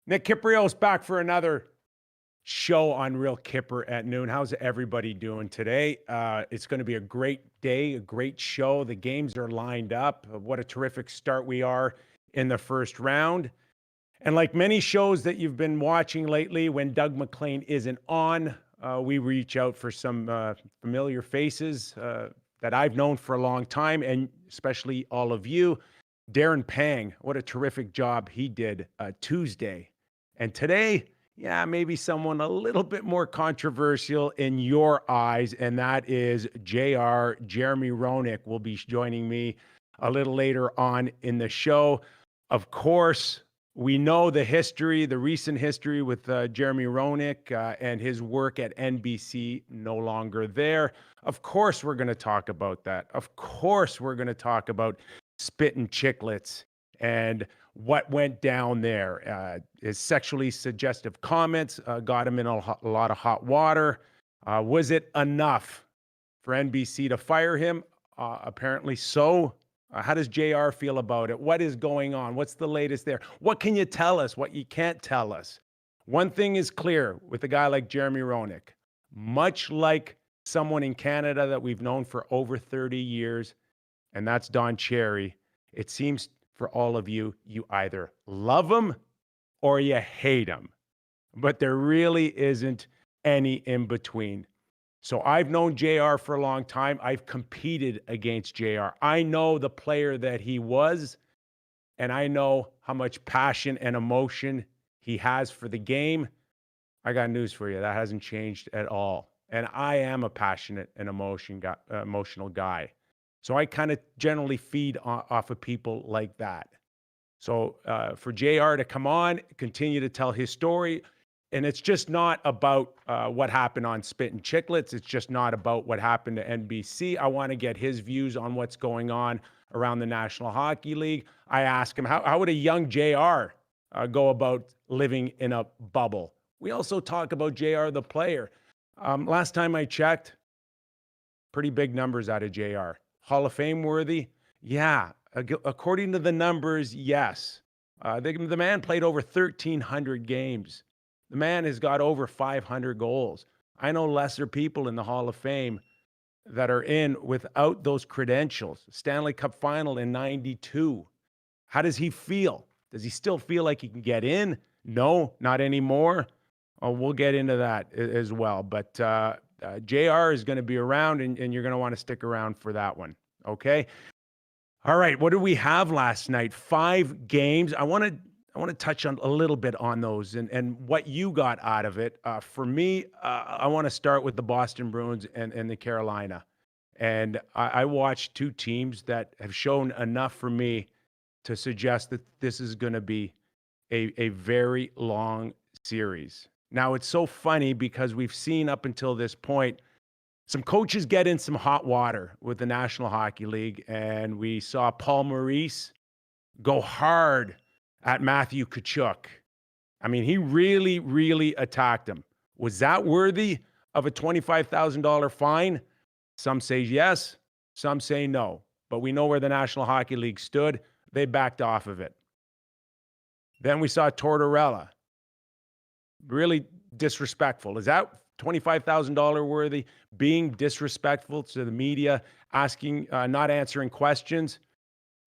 Nick Kyper's back for another show on Real Kyper at noon. How's everybody doing today? It's going to be a great day, a great show. The games are lined up. What a terrific start we are in the first round. And like many shows that you've been watching lately, when Doug MacLean isn't on, we reach out for some familiar faces that I've known for a long time, and especially all of you. Darren Pang, what a terrific job he did Tuesday. And today, yeah, maybe someone a little bit more controversial in your eyes, and that is JR. Jeremy Roenick will be joining me a little later on in the show. Of course, we know the history, the recent history with Jeremy Roenick and his work at NBC, no longer there. Of course, we're going to talk about that. Of course, we're going to talk about Spittin Chicklets and what went down there. His sexually suggestive comments got him in a lot of hot water. Was it enough for NBC to fire him? Apparently so. How does JR feel about it? What is going on? What's the latest there? What can you tell us? What you can't tell us? One thing is clear with a guy like Jeremy Roenick, much like someone in Canada that we've known for over 30 years, and that's Don Cherry. It seems for all of you, you either love him or you hate him. But there really isn't any in between. So I've known JR for a long time. I've competed against JR. I know the player that he was, and I know how much passion and emotion he has for the game. I got news for you. That hasn't changed at all. And I am a passionate and emotional guy. So I kind of generally feed off of people like that. So for JR to come on, continue to tell his story, and it's just not about what happened on Spittin Chicklets. It's just not about what happened to NBC. I want to get his views on what's going on around the National Hockey League. I ask him, how would a young JR go about living in a bubble? We also talk about JR, the player. Last time I checked, pretty big numbers out of JR. Hall of Fame worthy? Yeah. According to the numbers, yes. The man played over 1,300 games. The man has got over 500 goals. I know lesser people in the Hall of Fame that are in without those credentials. Stanley Cup final in 92. How does he feel? Does he still feel like he can get in? No, not anymore. Oh, we'll get into that as well. But JR is going to be around, and you're going to want to stick around for that one. Okay. All right. What did we have last night? 5 games. I want to touch on a little bit on those and what you got out of it. For me, I want to start with the Boston Bruins and the Carolina. And I watched 2 teams that have shown enough for me to suggest that this is going to be a very long series. Now, it's so funny because we've seen up until this point some coaches get in some hot water with the National Hockey League, and we saw Paul Maurice go hard at Matthew Kachuk. I mean, he really, really attacked him. Was that worthy of a $25,000 fine? Some say yes, some say no. But we know where the National Hockey League stood. They backed off of it. Then we saw Tortorella. Really disrespectful. Is that $25,000 worthy? Being disrespectful to the media, asking, not answering questions?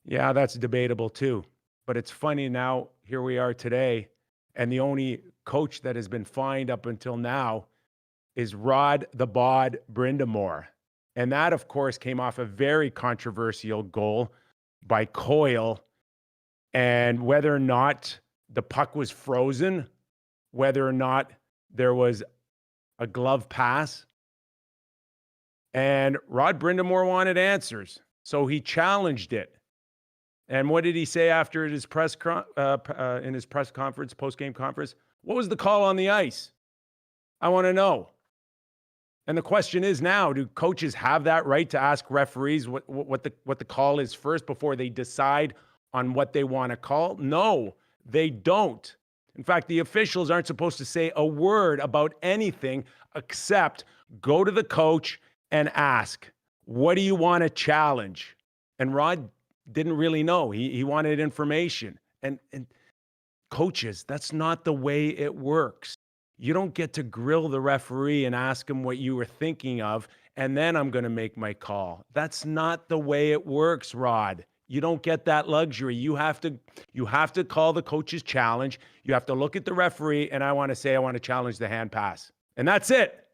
Yeah, that's debatable too. But it's funny now, here we are today, and the only coach that has been fined up until now is Rod the Bod Brindamore. And that, of course, came off a very controversial goal by Coyle. And whether or not the puck was frozen, whether or not there was a glove pass, and Rod Brindamore wanted answers. So he challenged it. And what did he say after his in his press conference, post-game conference? What was the call on the ice? I want to know. And the question is now, do coaches have that right to ask referees what the call is first before they decide on what they want to call? No, they don't. In fact, the officials aren't supposed to say a word about anything except go to the coach and ask, what do you want to challenge? And Rod didn't really know. He wanted information. And Coaches, that's not the way it works. You don't get to grill the referee and ask him what you were thinking of, and then I'm going to make my call. That's not the way it works, Rod. You don't get that luxury. You have to call the coach's challenge. You have to look at the referee, and I want to challenge the hand pass. And that's it.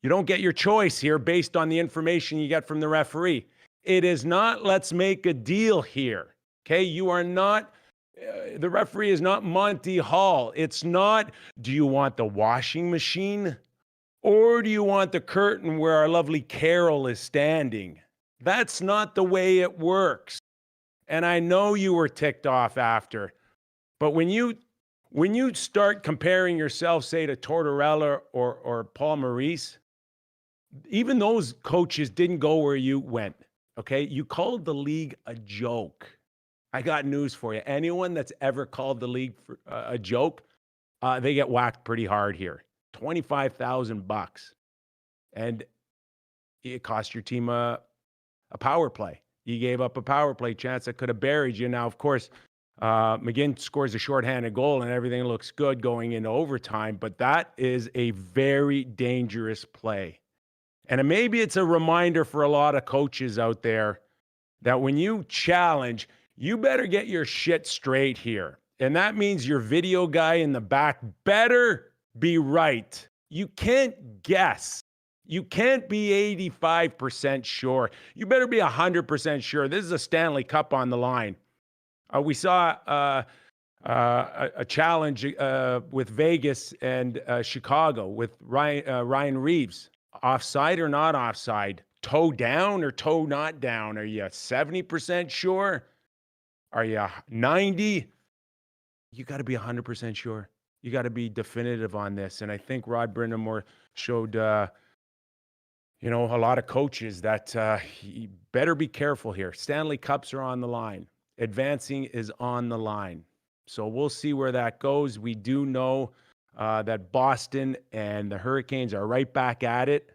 You don't get your choice here based on the information you get from the referee. It is not, let's make a deal here. Okay? You are not, the referee is not Monty Hall. It's not, do you want the washing machine or do you want the curtain where our lovely Carol is standing? That's not the way it works. And I know you were ticked off after, but when you start comparing yourself, say, to Tortorella or Paul Maurice, even those coaches didn't go where you went, okay? You called the league a joke. I got news for you. Anyone that's ever called the league a joke, they get whacked pretty hard here. $25,000. And it cost your team a power play. You gave up a power play chance that could have buried you. Now, of course, McGinn scores a shorthanded goal and everything looks good going into overtime, but that is a very dangerous play. And maybe it's a reminder for a lot of coaches out there that when you challenge, you better get your shit straight here. And that means your video guy in the back better be right. You can't guess. You can't be 85% sure. You better be 100% sure. This is a Stanley Cup on the line. We saw a challenge with Vegas and Chicago with Ryan Reeves. Offside or not offside? Toe down or toe not down? Are you 70% sure? Are you 90? You got to be 100% sure. You got to be definitive on this. And I think Rod Brindamore showed, a lot of coaches that you better be careful here. Stanley Cups are on the line. Advancing is on the line. So we'll see where that goes. We do know that Boston and the Hurricanes are right back at it.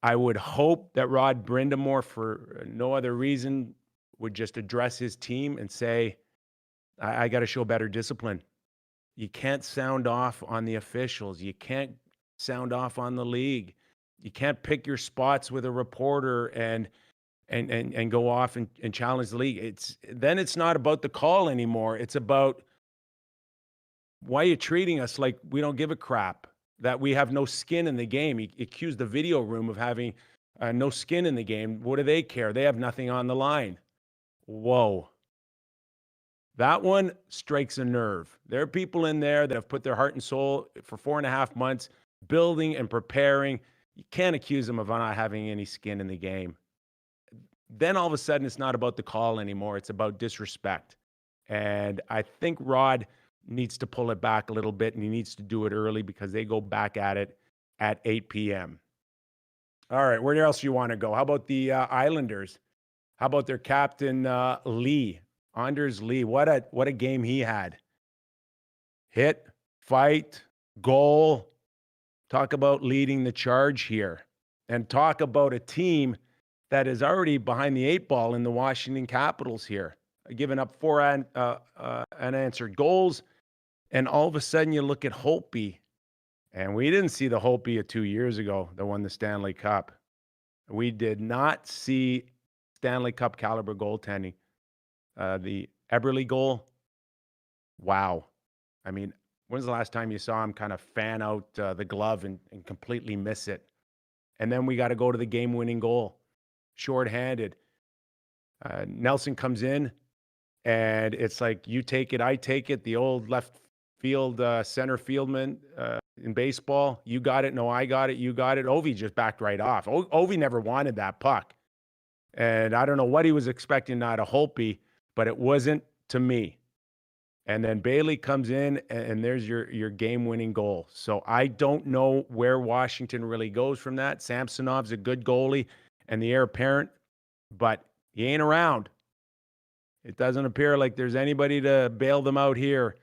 I would hope that Rod Brindamore, for no other reason, would just address his team and say, I got to show better discipline. You can't sound off on the officials. You can't sound off on the league. You can't pick your spots with a reporter and go off and challenge the league. It's not about the call anymore. It's about, why are you treating us like we don't give a crap, that we have no skin in the game? He accused the video room of having no skin in the game. What do they care? They have nothing on the line. Whoa. That one strikes a nerve. There are people in there that have put their heart and soul for 4.5 months building and preparing. You can't accuse them of not having any skin in the game. Then all of a sudden, it's not about the call anymore. It's about disrespect. And I think Rod needs to pull it back a little bit, and he needs to do it early because they go back at it at 8 p.m. All right, where else you want to go? How about the Islanders? How about their captain, Lee? Anders Lee, what a game he had. Hit, fight, goal. Talk about leading the charge here. And talk about a team that is already behind the 8 ball in the Washington Capitals here. Giving up 4 unanswered goals. And all of a sudden you look at Holtby. And we didn't see the Holtby of 2 years ago that won the Stanley Cup. We did not see Stanley Cup caliber goaltending. The Eberle goal, wow. I mean, when's the last time you saw him kind of fan out the glove and completely miss it? And then we got to go to the game-winning goal, shorthanded. Nelson comes in, and it's like, you take it, I take it. The old left field center fieldman in baseball, you got it, no, I got it, you got it. Ovi just backed right off. Ovi never wanted that puck. And I don't know what he was expecting out of Holtby, but it wasn't to me. And then Bailey comes in, and there's your game-winning goal. So I don't know where Washington really goes from that. Samsonov's a good goalie and the heir apparent, but he ain't around. It doesn't appear like there's anybody to bail them out here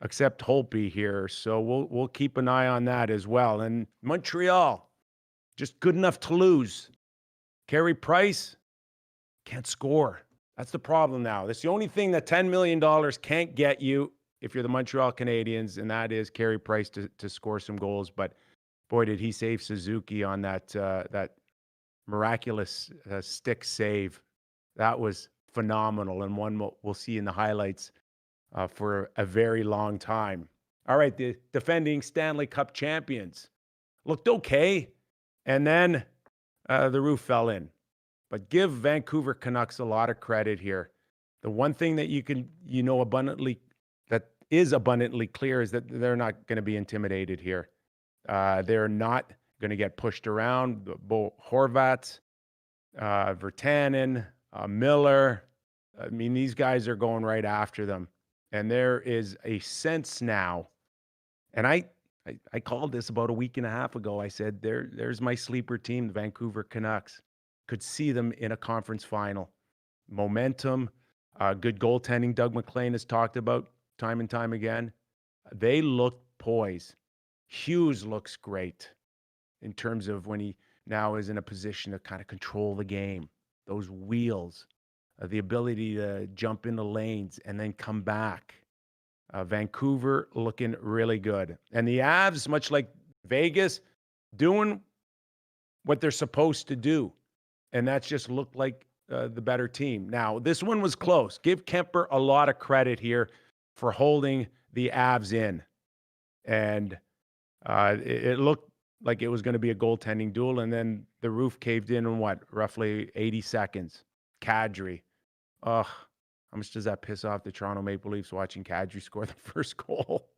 except Holtby here. So we'll keep an eye on that as well. And Montreal, just good enough to lose. Carey Price can't score. That's the problem now. That's the only thing that $10 million can't get you if you're the Montreal Canadiens, and that is Carey Price to score some goals. But boy, did he save Suzuki on that miraculous stick save. That was phenomenal, and one we'll see in the highlights for a very long time. All right, the defending Stanley Cup champions looked okay, and then the roof fell in. But give Vancouver Canucks a lot of credit here. The one thing that that is abundantly clear is that they're not going to be intimidated here. They're not going to get pushed around. Bo Horvat, Virtanen, Miller. I mean, these guys are going right after them. And there is a sense now, and I called this about a week and a half ago. I said, there's my sleeper team, the Vancouver Canucks. Could see them in a conference final. Momentum, good goaltending. Doug McLean has talked about time and time again. They look poised. Hughes looks great in terms of when he now is in a position to kind of control the game. Those wheels, the ability to jump into lanes and then come back. Vancouver looking really good. And the Avs, much like Vegas, doing what they're supposed to do. And that's just looked like the better team. Now, this one was close. Give Kuemper a lot of credit here for holding the Avs in. And it looked like it was going to be a goaltending duel. And then the roof caved in roughly 80 seconds. Kadri. Ugh. How much does that piss off the Toronto Maple Leafs watching Kadri score the first goal?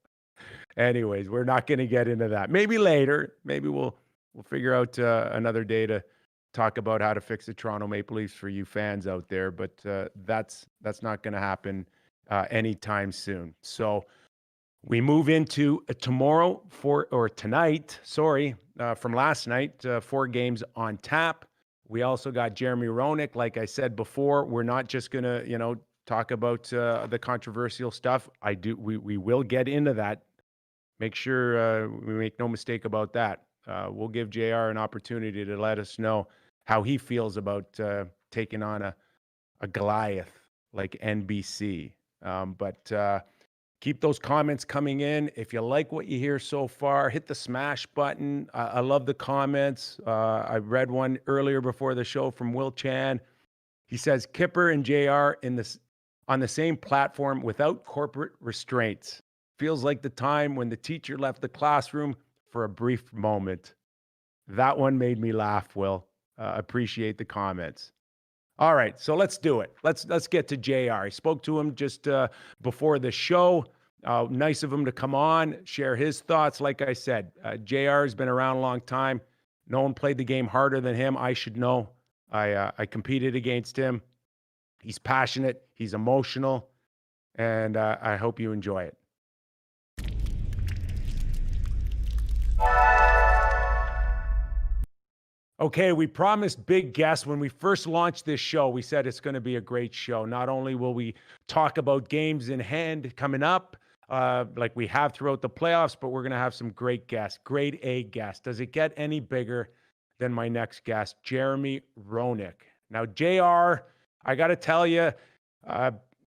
Anyways, we're not going to get into that. Maybe later. Maybe we'll figure out another day to talk about how to fix the Toronto Maple Leafs for you fans out there, but that's not going to happen anytime soon. So we move into tonight, from last night, 4 games on tap. We also got Jeremy Roenick. Like I said before, we're not just going to, talk about the controversial stuff. We will get into that. Make sure we make no mistake about that. We'll give JR an opportunity to let us know how he feels about taking on a Goliath like NBC. But keep those comments coming in. If you like what you hear so far, hit the smash button. I love the comments. I read one earlier before the show from Will Chan. He says, Kyper and JR on the same platform without corporate restraints. Feels like the time when the teacher left the classroom for a brief moment. That one made me laugh, Will. Appreciate the comments. All right, so let's do it. Let's get to JR. I spoke to him just before the show. Nice of him to come on, share his thoughts. Like I said, JR has been around a long time. No one played the game harder than him. I should know. I competed against him. He's passionate. He's emotional. And I hope you enjoy it. Okay, we promised big guests when we first launched this show. We said it's going to be a great show. Not only will we talk about games in hand coming up, like we have throughout the playoffs, but we're going to have some great guests, grade A guests. Does it get any bigger than my next guest, Jeremy Roenick? Now, JR, I got to tell you,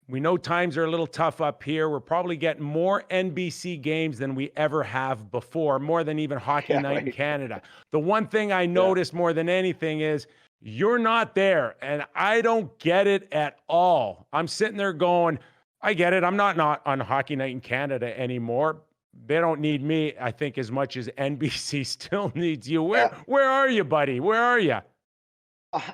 we know times are a little tough up here. We're probably getting more NBC games than we ever have before, more than even Hockey Night in Canada. The one thing I noticed more than anything is you're not there, and I don't get it at all. I'm sitting there going, I get it. I'm not on Hockey Night in Canada anymore. They don't need me, I think, as much as NBC still needs you. Where are you, buddy? Where are you?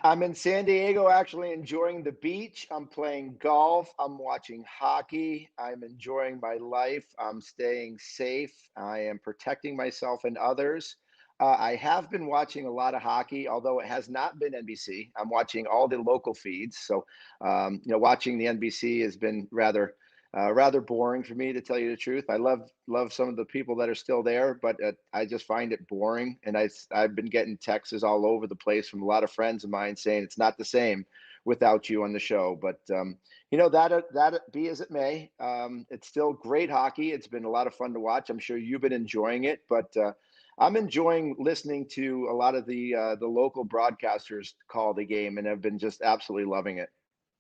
I'm in San Diego, actually enjoying the beach. I'm playing golf. I'm watching hockey. I'm enjoying my life. I'm staying safe. I am protecting myself and others. I have been watching a lot of hockey, although it has not been NBC. I'm watching all the local feeds. So, watching the NBC has been rather boring for me, to tell you the truth. I love some of the people that are still there, but I just find it boring. And I've been getting texts all over the place from a lot of friends of mine saying it's not the same without you on the show. But that be as it may, it's still great hockey. It's been a lot of fun to watch. I'm sure you've been enjoying it, but I'm enjoying listening to a lot of the local broadcasters call the game, and have been just absolutely loving it.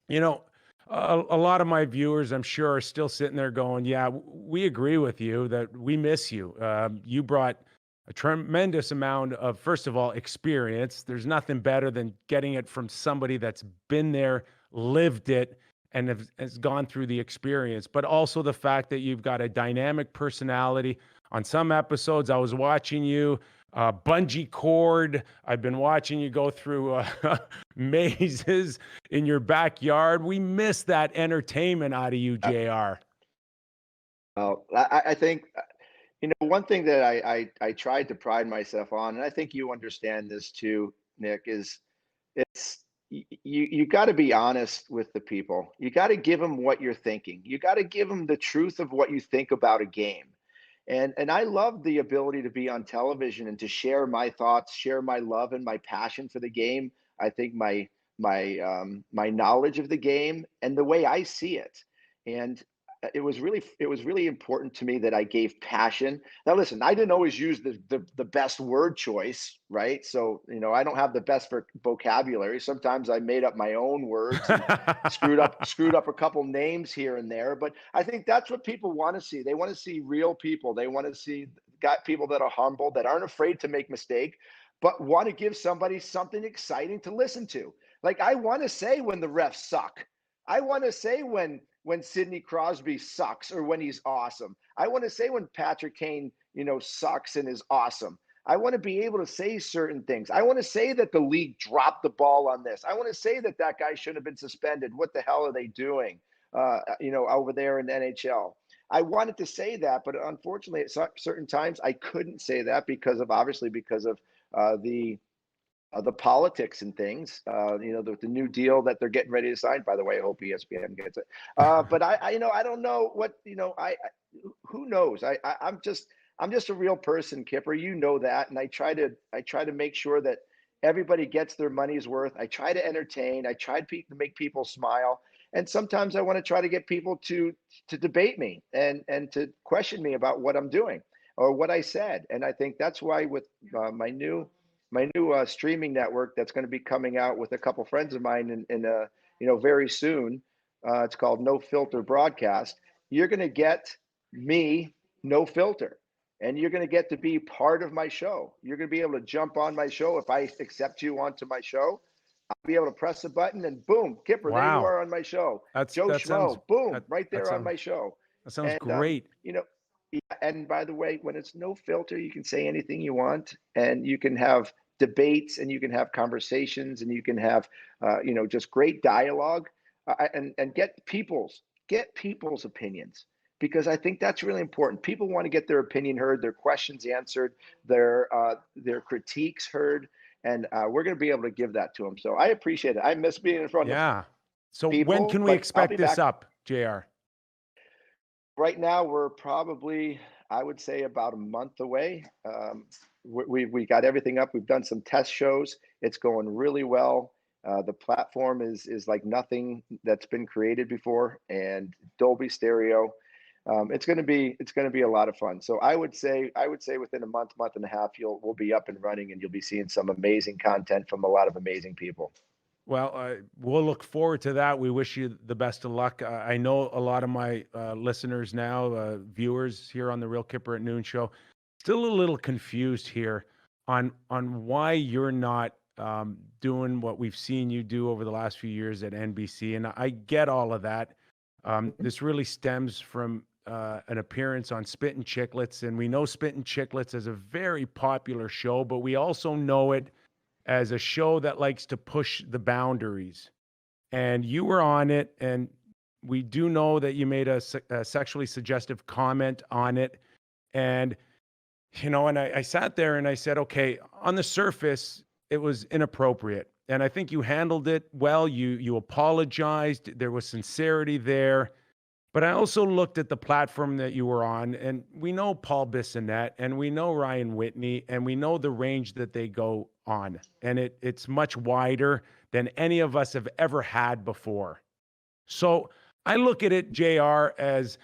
You know, a lot of my viewers, I'm sure, are still sitting there going, "Yeah, we agree with you that we miss you. You brought a tremendous amount of, first of all, experience. There's nothing better than getting it from somebody that's been there, lived it, and has gone through the experience. But also the fact that you've got a dynamic personality. On some episodes, I was watching you bungee cord. I've been watching you go through mazes in your backyard. We miss that entertainment out of you, Uh, JR. I think one thing that I tried to pride myself on, and I think you understand this too, Nick, is it's you got to be honest with the people. You got to give them what you're thinking. You got to give them the truth of what you think about a game. And I love the ability to be on television and to share my thoughts, share my love and my passion for the game. I think my knowledge of the game and the way I see it. And it was really important to me that I gave passion. Now listen, I didn't always use the best word choice, right? So, I don't have the best vocabulary. Sometimes I made up my own words and screwed up a couple names here and there, but I think that's what people want to see. They want to see real people. They want to see got people that are humble, that aren't afraid to make mistake, but want to give somebody something exciting to listen to. Like I want to say when the refs suck. I want to say when Sidney Crosby sucks or when he's awesome. I want to say when Patrick Kane, sucks and is awesome. I want to be able to say certain things. I want to say that the league dropped the ball on this. I want to say that that guy should have been suspended. What the hell are they doing? Over there in the NHL. I wanted to say that, but unfortunately, at certain times, I couldn't say that because of the politics and things. The new deal that they're getting ready to sign. By the way, I hope ESPN gets it. But I don't know what who knows. I'm just a real person, Kipper. You know that, and I try to make sure that everybody gets their money's worth. I try to entertain. I try to make people smile, and sometimes I want to try to get people to debate me and to question me about what I'm doing or what I said. And I think that's why with my new streaming network that's going to be coming out with a couple friends of mine in very soon. It's called No Filter Broadcast. You're going to get me, no filter, and you're going to get to be part of my show. You're going to be able to jump on my show if I accept you onto my show. I'll be able to press a button and boom, Kipper, there you Wow. are on my show. That's Joe that sounds Schmo, boom, that right that there on sounds my show. that sounds And great. yeah, and by the way, when it's no filter, you can say anything you want, and you can have debates, and you can have conversations, and you can have, just great dialogue, and get people's opinions, because I think that's really important. People want to get their opinion heard, their questions answered, their critiques heard, and we're going to be able to give that to them. So I appreciate it. I miss being in front of Yeah. So when people, can we but I'll expect be this back. up, JR? Right now, we're probably, I would say, about a month away. We got everything up. We've done some test shows. It's going really well. The platform is like nothing that's been created before, and Dolby Stereo. It's going to be a lot of fun. So I would say within a month and a half, we'll be up and running, and you'll be seeing some amazing content from a lot of amazing people. Well, we'll look forward to that. We wish you the best of luck. I know a lot of my listeners now, viewers here on the Real Kipper at Noon show, still a little confused here on why you're not doing what we've seen you do over the last few years at NBC. And I get all of that. This really stems from an appearance on Spittin Chicklets, and we know Spittin Chicklets is a very popular show, but we also know it as a show that likes to push the boundaries. And you were on it, and we do know that you made a sexually suggestive comment on it. And, and I sat there and I said, okay, on the surface, it was inappropriate. And I think you handled it well. You apologized. There was sincerity there. But I also looked at the platform that you were on, and we know Paul Bissonnette, and we know Ryan Whitney, and we know the range that they go on, and it's much wider than any of us have ever had before. So I look at it, JR, as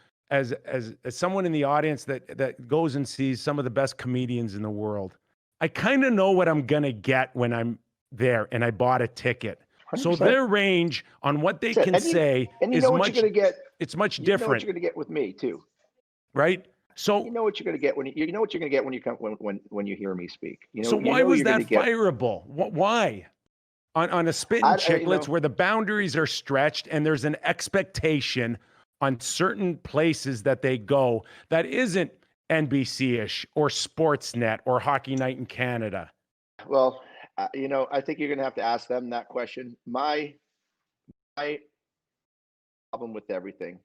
someone in the audience that goes and sees some of the best comedians in the world. I kind of know what I'm gonna get when I'm there, and I bought a ticket. So 100%. their range on what they can say and you is know what you're going to get. it's much You know what different, you're going to get with me too. right? You So know what you're going to get you know what you're going to get when you come when you hear me speak. so You why know was you're going that to get. fireable? Why? On a Spittin Chicklets where the boundaries are stretched and there's an expectation on certain places that they go that isn't NBC-ish or Sportsnet or Hockey Night in Canada. Well, I think you're going to have to ask them that question. My problem with everything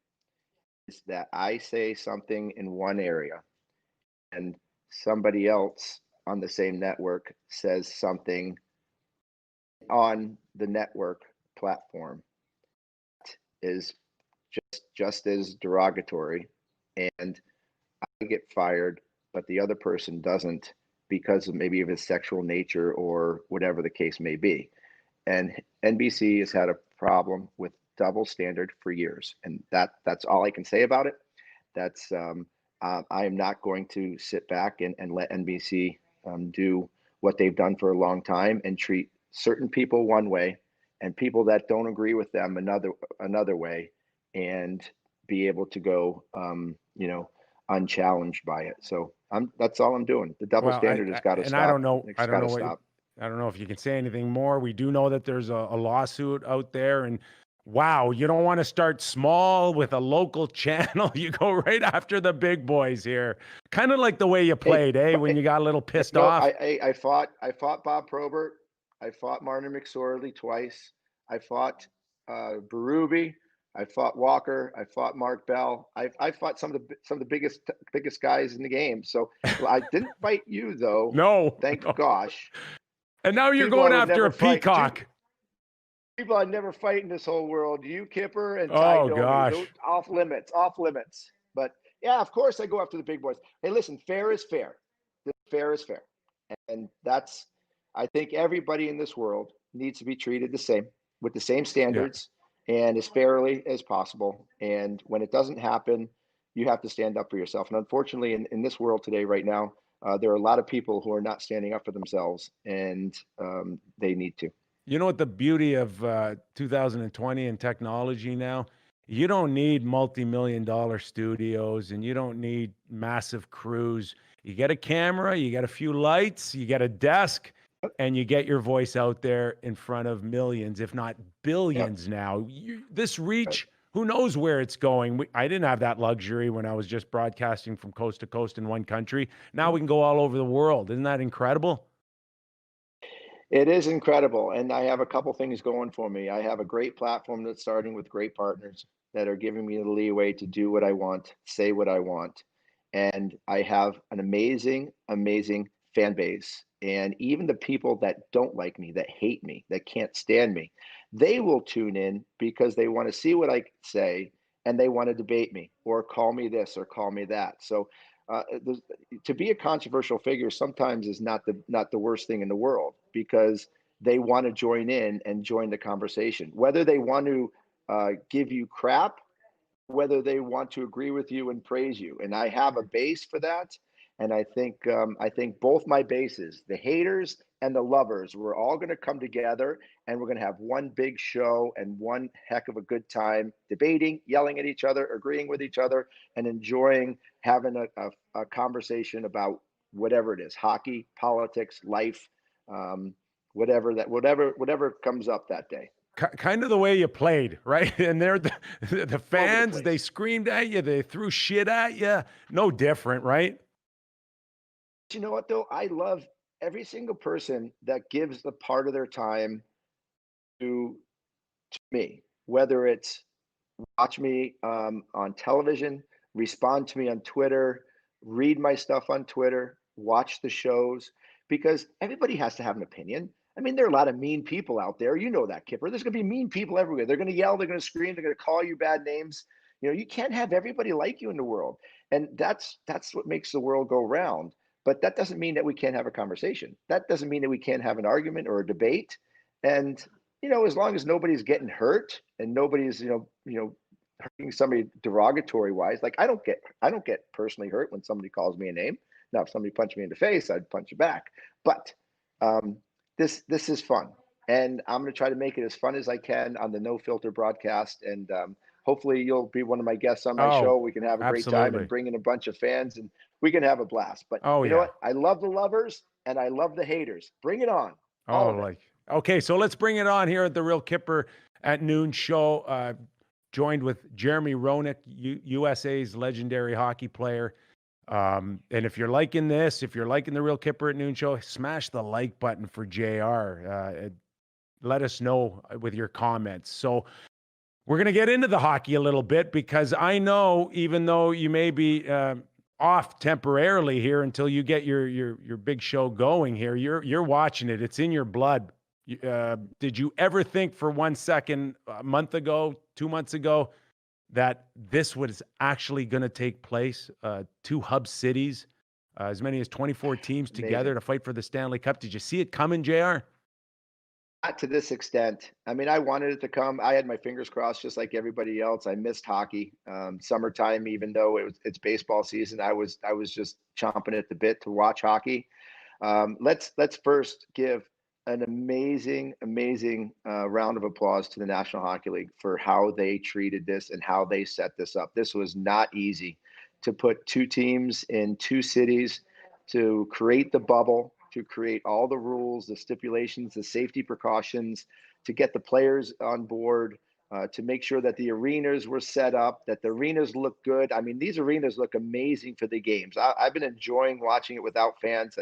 is that I say something in one area and somebody else on the same network says something on the network platform is just as derogatory, and I get fired, but the other person doesn't because of maybe of his sexual nature or whatever the case may be. And NBC has had a problem with double standard for years, and that's all I can say about it. That's I am not going to sit back and let NBC do what they've done for a long time and treat certain people one way and people that don't agree with them another way, and be able to go unchallenged by it. So that's all I'm doing. The double Well, standard has got to I stop. don't know. It's I don't got know to stop. I don't know if you can say anything more. We do know that there's a lawsuit out there, and wow, you don't want to start small with a local channel. You go right after the big boys here. Kind of like the way you played, when you got a little pissed No, off. I fought Bob Probert. I fought Martin McSorley twice. I fought Berube. I fought Walker. I fought Mark Bell. I fought some of the biggest guys in the game. So I didn't fight you though. No, Thank no. gosh. And now you're People I going would after never a fight. peacock. People I'd never fight in this whole world. You, Kipper, and Ty Oh Domi. gosh. Those off limits. Off limits. But yeah, of course I go after the big boys. Hey, listen, fair is fair. Fair is fair. And I think everybody in this world needs to be treated the same with the same Yeah. standards and as fairly as possible. And when it doesn't happen, you have to stand up for yourself. And unfortunately, in this world today, right now, there are a lot of people who are not standing up for themselves, and they need to. You know what the beauty of 2020 and technology now? You don't need multi-million-dollar studios, and you don't need massive crews. You get a camera, you get a few lights, you get a desk, and you get your voice out there in front of millions, if not billions Yep. now. This reach, who knows where it's going? I didn't have that luxury when I was just broadcasting from coast to coast in one country. Now we can go all over the world. Isn't that incredible? It is incredible. And I have a couple things going for me. I have a great platform that's starting with great partners that are giving me the leeway to do what I want, say what I want. And I have an amazing, amazing fan base. And even the people that don't like me, that hate me, that can't stand me, they will tune in because they want to see what I say and they want to debate me or call me this or call me that. So uh, to be a controversial figure sometimes is not the worst thing in the world, because they want to join in and join the conversation, whether they want to give you crap, whether they want to agree with you and praise you. And I have a base for that. And I think both my bases, the haters and the lovers, we're all going to come together, and we're going to have one big show and one heck of a good time debating, yelling at each other, agreeing with each other, and enjoying having a conversation about whatever it is: hockey, politics, life, whatever comes up that day. Kind of the way you played, right? And they're the All over the fans, they place. screamed at you, they threw shit at you. No different, right? You know what though? I love every single person that gives a part of their time to me, whether it's watch me on television, respond to me on Twitter, read my stuff on Twitter, watch the shows, because everybody has to have an opinion. I mean, there are a lot of mean people out there. You know that, Kipper. There's going to be mean people everywhere. They're going to yell, they're going to scream, they're going to call you bad names. You can't have everybody like you in the world, and that's what makes the world go round. But that doesn't mean that we can't have a conversation. That doesn't mean that we can't have an argument or a debate. And as long as nobody's getting hurt and nobody's hurting somebody derogatory wise. Like I don't get personally hurt when somebody calls me a name. Now, if somebody punched me in the face, I'd punch you back. But this is fun. and I'm going to try to make it as fun as I can on the No Filter broadcast. And hopefully you'll be one of my guests on my show. Oh, We can have a great time and absolutely. bring in a bunch of fans, and we can have a blast. But Oh, you know yeah. what? I love the lovers and I love the haters. Bring it on. All Oh, of it. like, okay, so let's bring it on here at the Real Kyper at Noon show. Joined with Jeremy Roenick, USA's legendary hockey player. And if you're liking this, if you're liking the Real Kyper at Noon show, smash the like button for JR. Let us know with your comments. So we're going to get into the hockey a little bit, because I know, even though you may be off temporarily here until you get your big show going here, you're watching it. It's in your blood. Did you ever think for 1 second, a month ago, 2 months ago, that this was actually going to take place? Two hub cities, as many as 24 teams together Amazing. to fight for the Stanley Cup. Did you see it coming, JR? Not to this extent. I mean, I wanted it to come. I had my fingers crossed, just like everybody else. I missed hockey, summertime, even though it's baseball season. I was just chomping at the bit to watch hockey. Let's first give an amazing round of applause to the National Hockey League for how they treated this and how they set this up. This was not easy to put two teams in two cities, to create the bubble, to create all the rules, the stipulations, the safety precautions, to get the players on board, to make sure that the arenas were set up, that the arenas look good. I mean, these arenas look amazing for the games. I've been enjoying watching it without fans.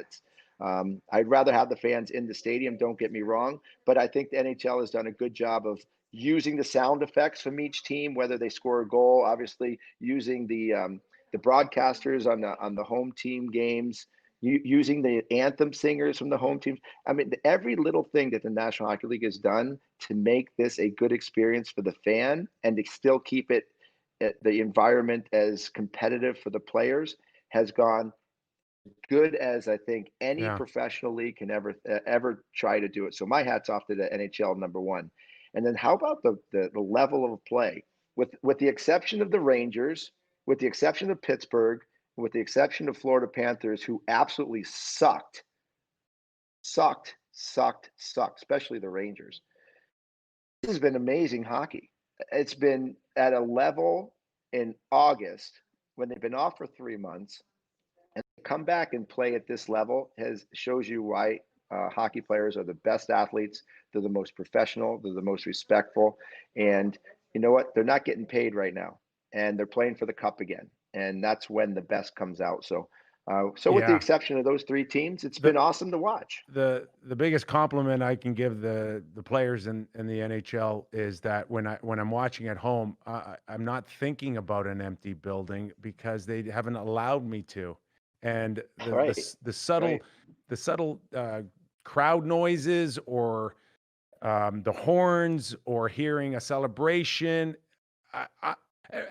I'd rather have the fans in the stadium, don't get me wrong, but I think the NHL has done a good job of using the sound effects from each team, whether they score a goal, obviously using the broadcasters on the home team games, using the anthem singers from the home teams. I mean, every little thing that the National Hockey League has done to make this a good experience for the fan and to still keep it the environment as competitive for the players has gone good as I think any Yeah. professional league can ever try to do it. So my hat's off to the NHL, number one. And then how about the level of play? With the exception of the Rangers, with the exception of Pittsburgh, with the exception of Florida Panthers, who absolutely sucked, especially the Rangers. This has been amazing hockey. It's been at a level in August when they've been off for 3 months, and come back and play at this level shows you why hockey players are the best athletes. They're the most professional. They're the most respectful. And you know what? They're not getting paid right now, and they're playing for the cup again. And that's when the best comes out. So with the Yeah. exception of those three teams, it's The been awesome to watch. the biggest compliment I can give the players in the NHL is that when I'm watching at home, I'm not thinking about an empty building, because they haven't allowed me to. And Right, the subtle right. crowd noises, or the horns, or hearing a celebration. I,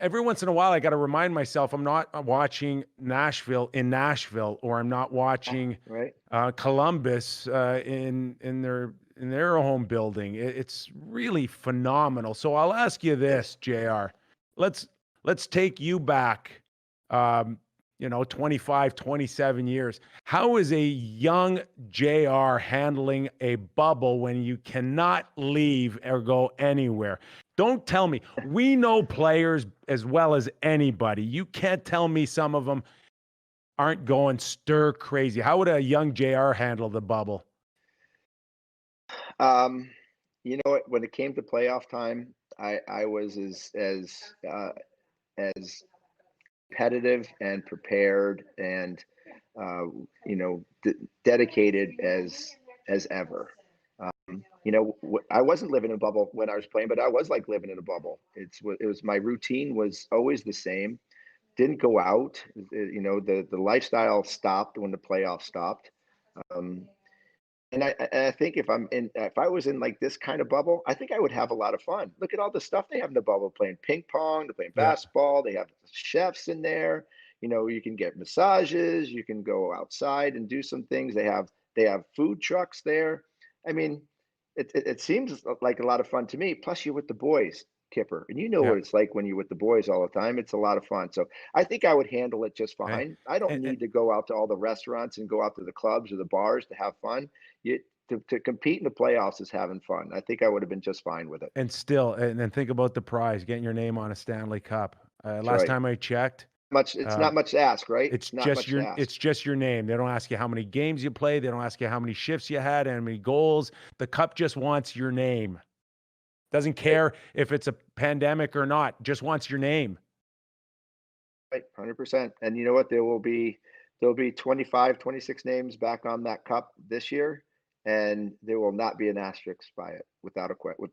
every once in a while, I got to remind myself I'm not watching Nashville in Nashville, or I'm not watching Right. Columbus in their home building. It's really phenomenal. So I'll ask you this, JR. Let's let's take you back. Um, 25, 27 years. How is a young JR handling a bubble when you cannot leave or go anywhere? Don't tell me. We know players as well as anybody. You can't tell me some of them aren't going stir crazy. How would a young JR handle the bubble? Um, you know what? When it came to playoff time, I was as competitive and prepared and uh, dedicated as ever. I wasn't living in a bubble when I was playing, but I was like living in a bubble. It was my routine was always the same. Didn't go out. The lifestyle stopped when the playoffs stopped. Um, and I think if I was in like this kind of bubble, I think I would have a lot of fun. Look at all the stuff they have in the bubble, playing ping pong, they're playing Yeah. basketball, they have chefs in there. You can get massages, you can go outside and do some things. They have food trucks there. I mean, it seems like a lot of fun to me. Plus, you're with the boys, Kipper, and you know Yeah. what it's like when you're with the boys all the time. It's a lot of fun. So I think I would handle it just And, fine. I don't and, need to go out to all the restaurants and go out to the clubs or the bars to have fun. to compete in the playoffs is having fun. I think I would have been just fine with it. And still, and then think about the prize, getting your name on a Stanley Cup. That's Last right. time I checked, It's not much to ask, right? it's Not just much to your ask. it's just your name. They don't ask you how many games you played. They don't ask you how many shifts you had, how many goals. The cup just wants your name. Doesn't care if it's a pandemic or not. Just wants your name. Right, 100%. And you know what? There'll be 25, 26 names back on that cup this year, and there will not be an asterisk by it with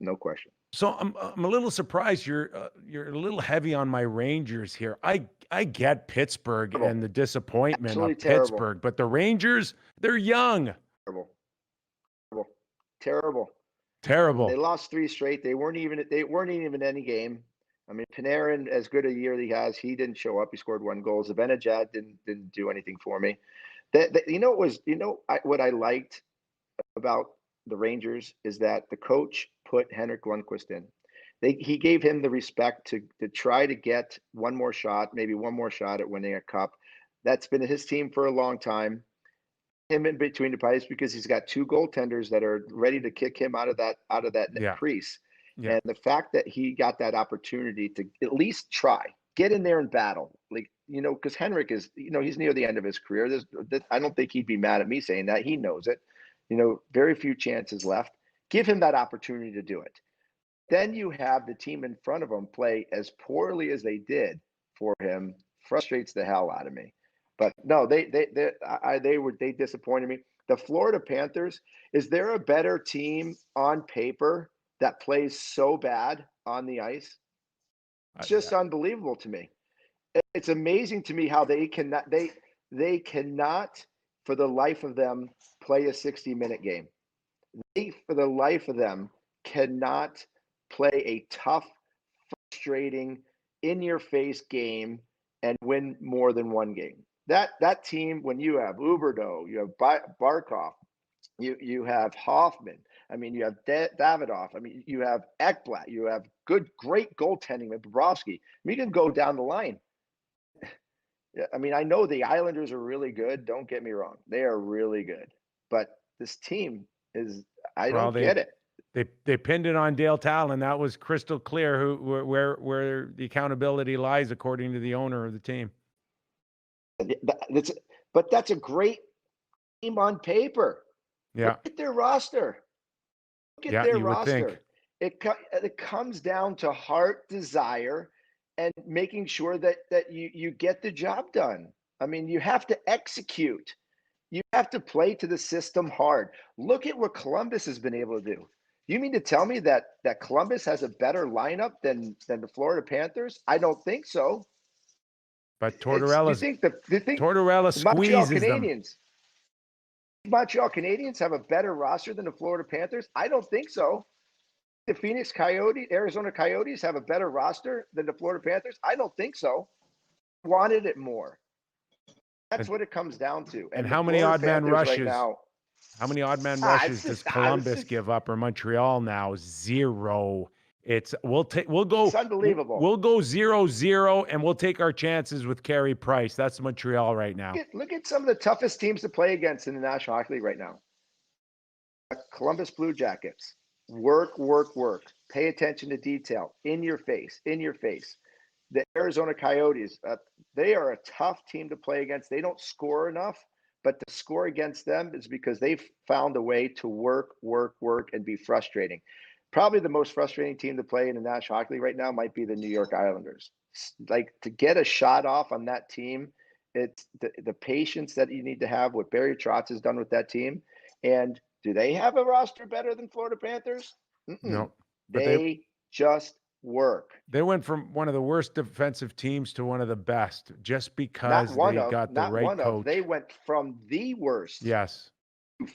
no question. So I'm a little surprised you're a little heavy on my Rangers here. I get Pittsburgh Terrible. and the disappointment Absolutely of terrible. Pittsburgh, but the Rangers, they're young. Terrible. Terrible. Terrible. Terrible. They lost 3 straight. They weren't even in any game. I mean, Panarin, as good a year he has, he didn't show up. He scored 1 goal. Zibanejad didn't do anything for me. What I liked about the Rangers is that the coach put Henrik Lundqvist in. He gave him the respect to try to get one more shot, maybe one more shot at winning a cup. That's been his team for a long time. Him in between the pipes, because he's got 2 goaltenders that are ready to kick him out of that crease. Yeah. And the fact that he got that opportunity to at least try, get in there and battle, because Henrik is, he's near the end of his career. I don't think he'd be mad at me saying that. He knows it. Very few chances left. Give him that opportunity to do it. Then you have the team in front of him play as poorly as they did for him. Frustrates the hell out of me. But no, they disappointed me. The Florida Panthers, is there a better team on paper that plays so bad on the ice? It's just unbelievable to me. It's amazing to me how they cannot for the life of them play a 60-minute game. They, for the life of them, cannot play a tough, frustrating, in-your-face game and win more than 1 game. That team, when you have Huberdeau, you have Barkov, you have Hoffman, I mean, you have Davidoff, I mean, you have Ekblad, you have great goaltending with Bobrovsky. I mean, you can go down the line. I mean, I know the Islanders are really good. Don't get me wrong. They are really good. But this team is, I don't get it. They pinned it on Dale Talon. That was crystal clear where the accountability lies, according to the owner of the team. But that's a great team on paper. Yeah. Look at their roster. Look at their roster. It comes down to heart, desire, and making sure that you get the job done. I mean, you have to execute. You have to play to the system hard. Look at what Columbus has been able to do. You mean to tell me that Columbus has a better lineup than the Florida Panthers? I don't think so. But Tortorella squeezes them. Montreal Canadiens have a better roster than the Florida Panthers? I don't think so. The Arizona Coyotes have a better roster than the Florida Panthers? I don't think so. Wanted it more. That's what it comes down to. And how many odd man rushes? Right now, how many odd man rushes does Columbus give up, or Montreal now? 0. We'll go. It's unbelievable. We'll go 0-0, and we'll take our chances with Carey Price. That's Montreal right now. Look at some of the toughest teams to play against in the National Hockey League right now. Columbus Blue Jackets. Work. Pay attention to detail. In your face. The Arizona Coyotes. They are a tough team to play against. They don't score enough, but to score against them is because they've found a way to work, and be frustrating. Probably the most frustrating team to play in the National Hockey League right now might be the New York Islanders. Like, to get a shot off on that team, it's the patience that you need to have, what Barry Trotz has done with that team. And do they have a roster better than Florida Panthers? No. They just work. They went from one of the worst defensive teams to one of the best just because they got the right coach. They went from the worst to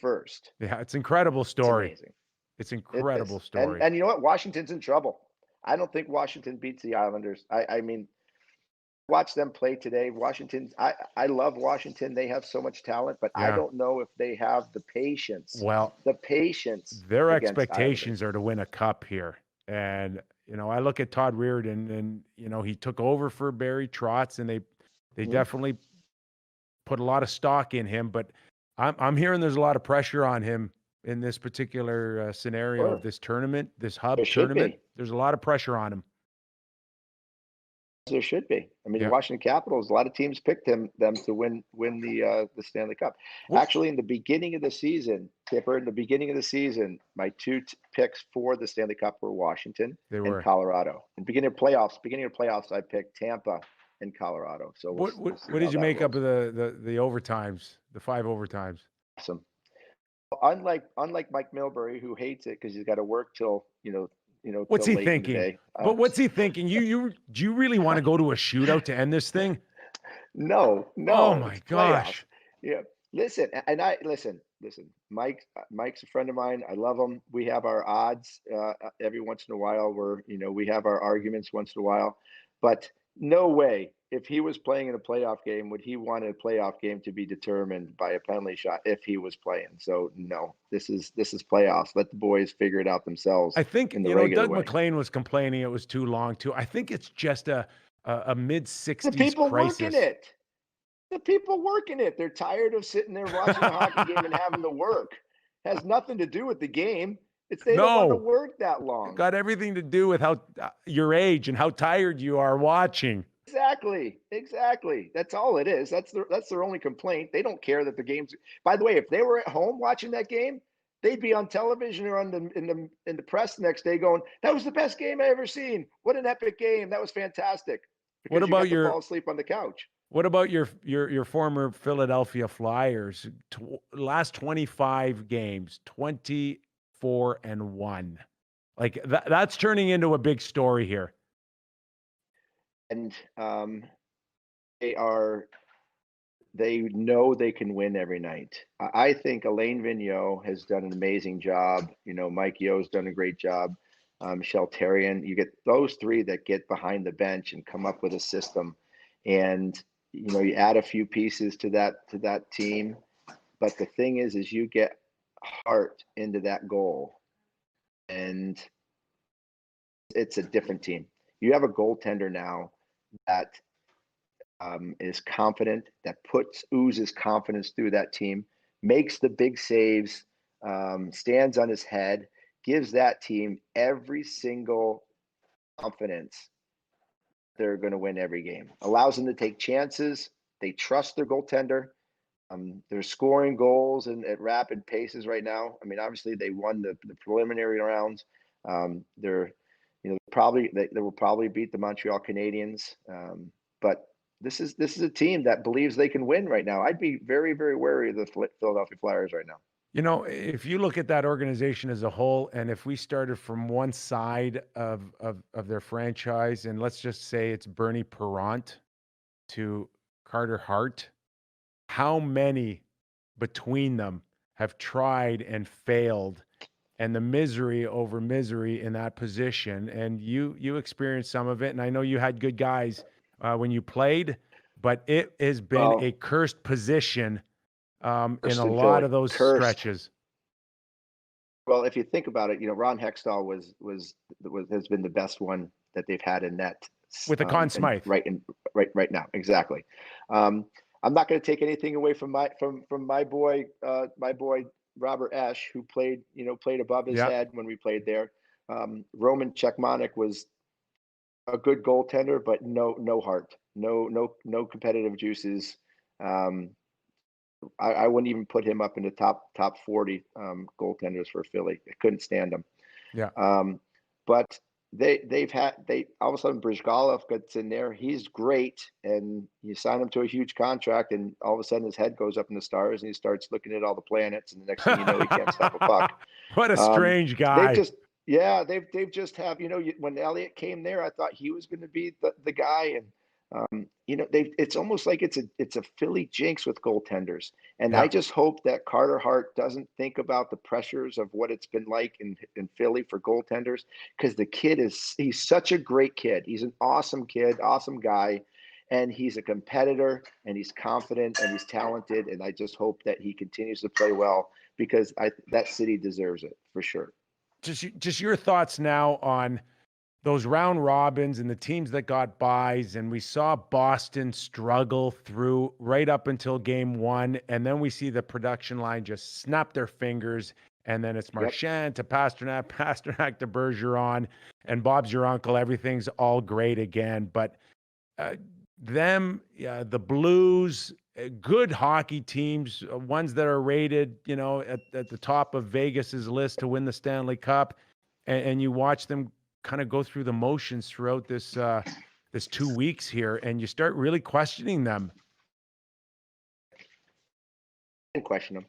first. Yeah, it's an incredible story. It's amazing. It's an incredible story. And you know what? Washington's in trouble. I don't think Washington beats the Islanders. I mean, watch them play today. I love Washington. They have so much talent, but I don't know if they have the patience. Well, their expectations are to win a cup here. And, I look at Todd Reardon, and, he took over for Barry Trotz, and they definitely put a lot of stock in him, but I'm hearing there's a lot of pressure on him in this particular scenario Sure. of this tournament, this There hub should tournament. be. There's a lot of pressure on him. There should be. I mean, the Yeah. Washington Capitals, a lot of teams picked them to win the Stanley Cup. Well, Actually, in the beginning of the season, Kipper, in the beginning of the season, my two picks for the Stanley Cup were Washington they and were. Colorado. In beginning of playoffs, I picked Tampa and Colorado. So we'll see What how did you that make up rolls. of the overtimes, the 5 overtimes? Awesome. Unlike Mike Milbury, who hates it because he's got to work till What's till he late in the thinking? day. But what's he thinking? Do you really want to go to a shootout to end this thing? No, Oh no, my it's playoffs. gosh. Yeah. Listen, and I listen. Mike's a friend of mine. I love him. We have our odds every once in a while. We have our arguments once in a while, but no way. If he was playing in a playoff game, would he want a playoff game to be determined by a penalty shot if he was playing? So no, this is playoffs. Let the boys figure it out themselves I think, in the regular Doug way. McLean was complaining it was too long too. I think it's just a mid The 60s people working crisis. it. The people working it. They're tired of sitting there watching a hockey game and having to work. Has nothing to do with the game. It's they don't want to No, work that it long. got everything to do with how your age and how tired you are watching. Exactly. That's all it is. That's their only complaint. They don't care that the game's. By the way, if they were at home watching that game, they'd be on television or in the press the next day going, "That was the best game I ever seen. What an epic game. That was fantastic." What Because you about got to your fall asleep on the couch. What about your former Philadelphia Flyers? Last 25 games, 24-1. Like that's turning into a big story here. And they are they know they can win every night. I think Alain Vigneault has done an amazing job. Mike Yo's done a great job. Michel Therrien, you get those three that get behind the bench and come up with a system, and you add a few pieces to that team. But the thing is you get heart into that goal, and it's a different team. You have a goaltender now that is confident, that oozes confidence through that team, makes the big saves, stands on his head, gives that team every single confidence they're going to win every game. Allows them to take chances. They trust their goaltender. They're scoring goals at rapid paces right now. I mean, obviously they won the preliminary rounds. They're, they will probably beat the Montreal Canadiens. But this is a team that believes they can win right now. I'd be very, very wary of the Philadelphia Flyers right now. If you look at that organization as a whole, and if we started from one side of their franchise, and let's just say it's Bernie Parent to Carter Hart, how many between them have tried and failed, and the misery over misery in that position? And you experienced some of it, and I know you had good guys when you played, but it has been a cursed position in a lot of those stretches. Well, if you think about it, Ron Hextall has been the best one that they've had in net with the Conn Smythe right now. Exactly. I'm not going to take anything away from my boy Robert Esch, who played above his head when we played there. Roman Czechmanek was a good goaltender, but no heart, no competitive juices. I wouldn't even put him up in the top 40 goaltenders for Philly. I couldn't stand him. Yeah. But they all of a sudden Brizgalov gets in there. He's great, and you sign him to a huge contract, and all of a sudden his head goes up in the stars, and he starts looking at all the planets, and the next thing you know, he can't stop a puck. What a strange guy. They've just have when Elliott came there, I thought he was going to be the guy, and it's almost like it's a Philly jinx with goaltenders. And I just hope that Carter Hart doesn't think about the pressures of what it's been like in Philly for goaltenders, because he's such a great kid. He's an awesome kid, awesome guy, and he's a competitor, and he's confident, and he's talented. And I just hope that he continues to play well, because that city deserves it for sure. Just your thoughts now on those round robins and the teams that got buys, and we saw Boston struggle through right up until game one, and then we see the production line just snap their fingers and then it's Yep. Marchand to Pasternak, Pasternak to Bergeron, and Bob's your uncle. Everything's all great again. But the Blues, good hockey teams, ones that are rated, at the top of Vegas's list to win the Stanley Cup, and you watch them kind of go through the motions throughout this 2 weeks here, and you start really questioning them. I didn't question them.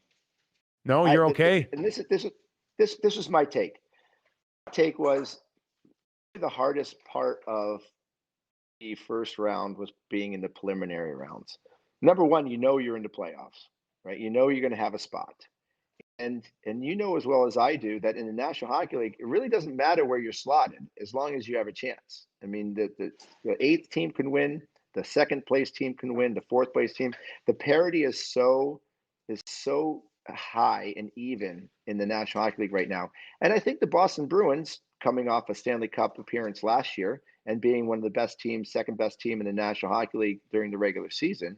No, you're okay. And this is my take. My take was the hardest part of the first round was being in the preliminary rounds. Number one, you're in the playoffs, right? You know you're going to have a spot. And you know as well as I do that in the National Hockey League, it really doesn't matter where you're slotted as long as you have a chance. I mean, the eighth team can win, the second place team can win, the fourth place team. The parity is so high and even in the National Hockey League right now. And I think the Boston Bruins, coming off a Stanley Cup appearance last year and being one of the best teams, second best team in the National Hockey League during the regular season,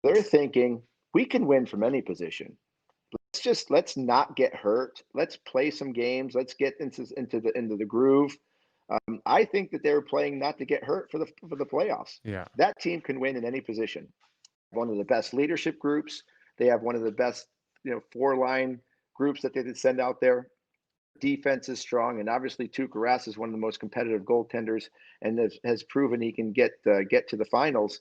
they're thinking we can win from any position. Let's not get hurt. Let's play some games. Let's get into the groove. I think that they were playing not to get hurt for the playoffs. Yeah, that team can win in any position. One of the best leadership groups. They have one of the best, 4-line groups that they could send out there. Defense is strong, and obviously Tuukka Rask is one of the most competitive goaltenders, and has proven he can get to the finals.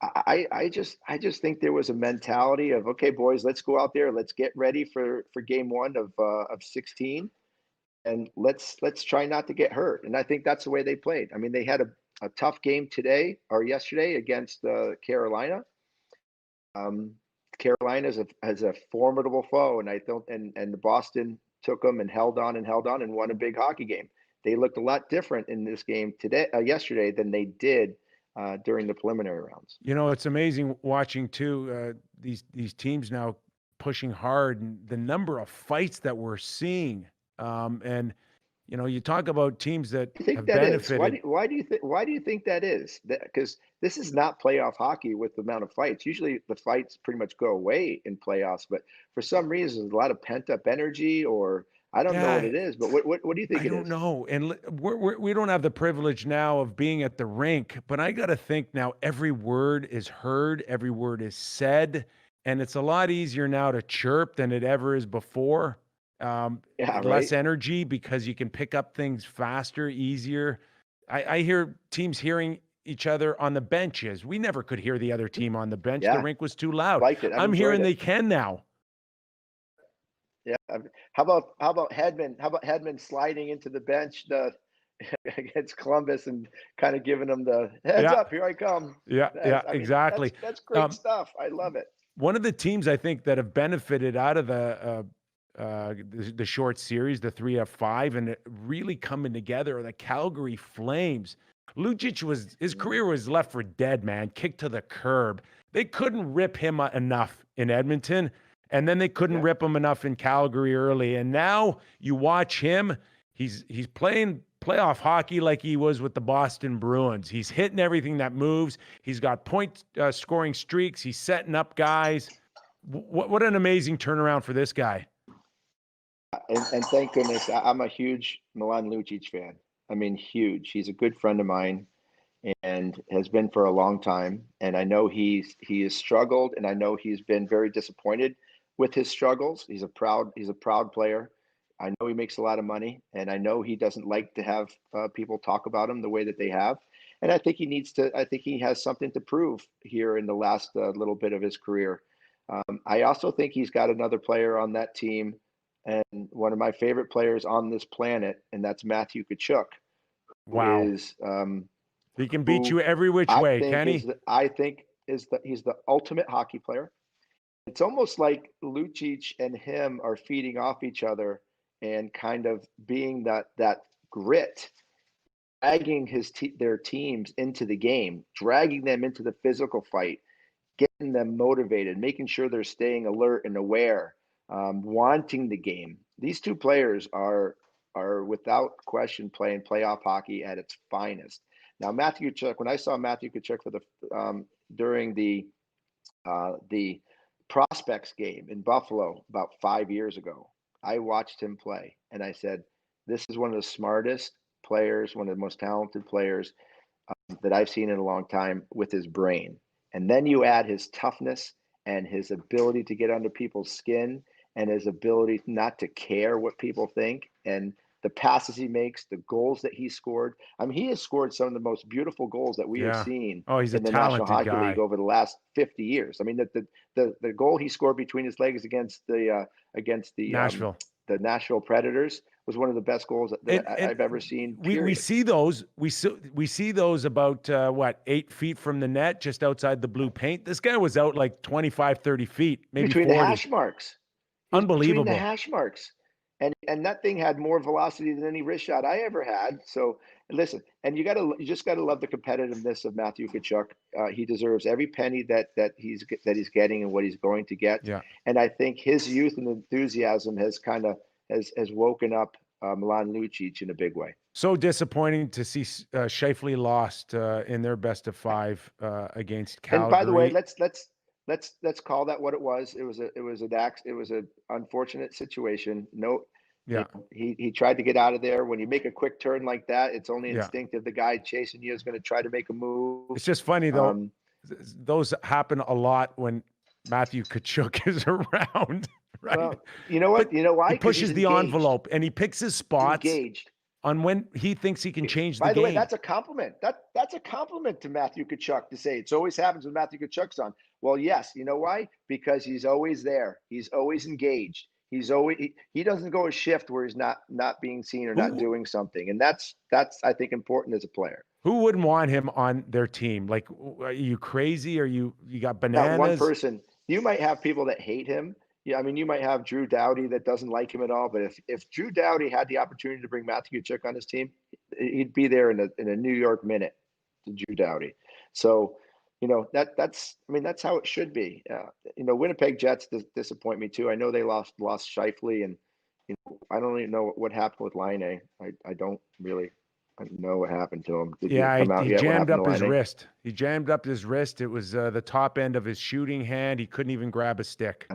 I just think there was a mentality of, okay, boys, let's go out there, let's get ready for game one of 16, and let's try not to get hurt. And I think that's the way they played. I mean, they had a tough game today or yesterday against Carolina. Carolina is a formidable foe, and the Boston took them and held on and won a big hockey game. They looked a lot different in this game yesterday than they did during the preliminary rounds. It's amazing watching too these teams now pushing hard, and the number of fights that we're seeing. And you talk about teams that have benefited. Why do you think that is? Because this is not playoff hockey with the amount of fights. Usually the fights pretty much go away in playoffs, but for some reason, there's a lot of pent up energy, or I don't know what it is. But what do you think it is? I don't know. And we don't have the privilege now of being at the rink, but I got to think now every word is heard, every word is said, and it's a lot easier now to chirp than it ever is before. Less energy because you can pick up things faster, easier. I hear teams hearing each other on the benches. We never could hear the other team on the bench. Yeah. The rink was too loud. Liked it. I'm hearing they can now. Yeah. How about Hedman? How about Hedman sliding into the bench against Columbus and kind of giving them the heads up? Here I come. Exactly. That's great stuff. I love it. One of the teams I think that have benefited out of the short series, the 3 of 5, and it really coming together are the Calgary Flames. Lucic his career was left for dead, man, kicked to the curb. They couldn't rip him enough in Edmonton, and then they couldn't rip him enough in Calgary early. And now you watch him, he's playing playoff hockey like he was with the Boston Bruins. He's hitting everything that moves. He's got point scoring streaks. He's setting up guys. What an amazing turnaround for this guy. And thank goodness, I'm a huge Milan Lucic fan. I mean, huge. He's a good friend of mine and has been for a long time. And I know he has struggled, and I know he's been very disappointed with his struggles. He's a proud player. I know he makes a lot of money, and I know he doesn't like to have people talk about him the way that they have. And I think he has something to prove here in the last little bit of his career. I also think he's got another player on that team, and one of my favorite players on this planet, and that's Matthew Kachuk. Wow. He can beat you every which way, can he? He's the ultimate hockey player. It's almost like Lucic and him are feeding off each other and kind of being that grit, dragging their teams into the game, dragging them into the physical fight, getting them motivated, making sure they're staying alert and aware, wanting the game. These two players are without question playing playoff hockey at its finest. Now, Matthew Kachuk, when I saw Matthew Kachuk during the prospects game in Buffalo about 5 years ago. I watched him play, and I said, "This is one of the smartest players, one of the most talented players that I've seen in a long time with his brain." And then you add his toughness and his ability to get under people's skin and his ability not to care what people think and the passes he makes, the goals that he scored. I mean, he has scored some of the most beautiful goals that we have Yeah. seen Oh, he's a in the National talented Hockey League guy. over the last 50 years. I mean, the goal he scored between his legs against the Nashville. the Nashville Predators was one of the best goals that I've ever seen. We see those we see those about what 8 feet from the net, just outside the blue paint. This guy was out like 25, 30 feet, maybe between 40. the hash marks. He was between Unbelievable. the hash marks. And that thing had more velocity than any wrist shot I ever had. So listen, and you just gotta love the competitiveness of Matthew Kachuk. He deserves every penny that he's getting and what he's going to get. Yeah. And I think his youth and enthusiasm has kind of has woken up Milan Lucic in a big way. So disappointing to see Scheifele lost in their best of 5 against Calgary. And by the way, let's call that what it was. It was an unfortunate situation. No, yeah, he tried to get out of there. When you make a quick turn like that, it's only Yeah. instinctive. The guy chasing you is going to try to make a move. it's just funny though. Those happen a lot when Matthew Kachuk is around, right? Well, you know what? But You know why? he 'Cause he's pushes the engaged. envelope and he picks his He's spots engaged. on when he thinks he can change the By the way, game. that's a compliment. That's a compliment to Matthew Kachuk to say. It's always happens when Matthew Kachuk's on. Well, yes. You know why? Because he's always there. He's always engaged. He doesn't go a shift where he's not being seen or not doing something. And that's I think important as a player. Who wouldn't want him on their team? Like, are you crazy? Are you got bananas? Not one person. You might have people that hate him. Yeah, I mean, you might have Drew Doughty that doesn't like him at all. But if Drew Doughty had the opportunity to bring Matthew Kachuk on his team, he'd be there in a New York minute to Drew Doughty. So, that's how it should be. Winnipeg Jets disappoint me too. I know they lost Scheifele, and I don't even know what happened with Laine. I don't really know what happened to him. Did he jammed up his Laine? wrist. He jammed up his wrist. It was the top end of his shooting hand. He couldn't even grab a stick.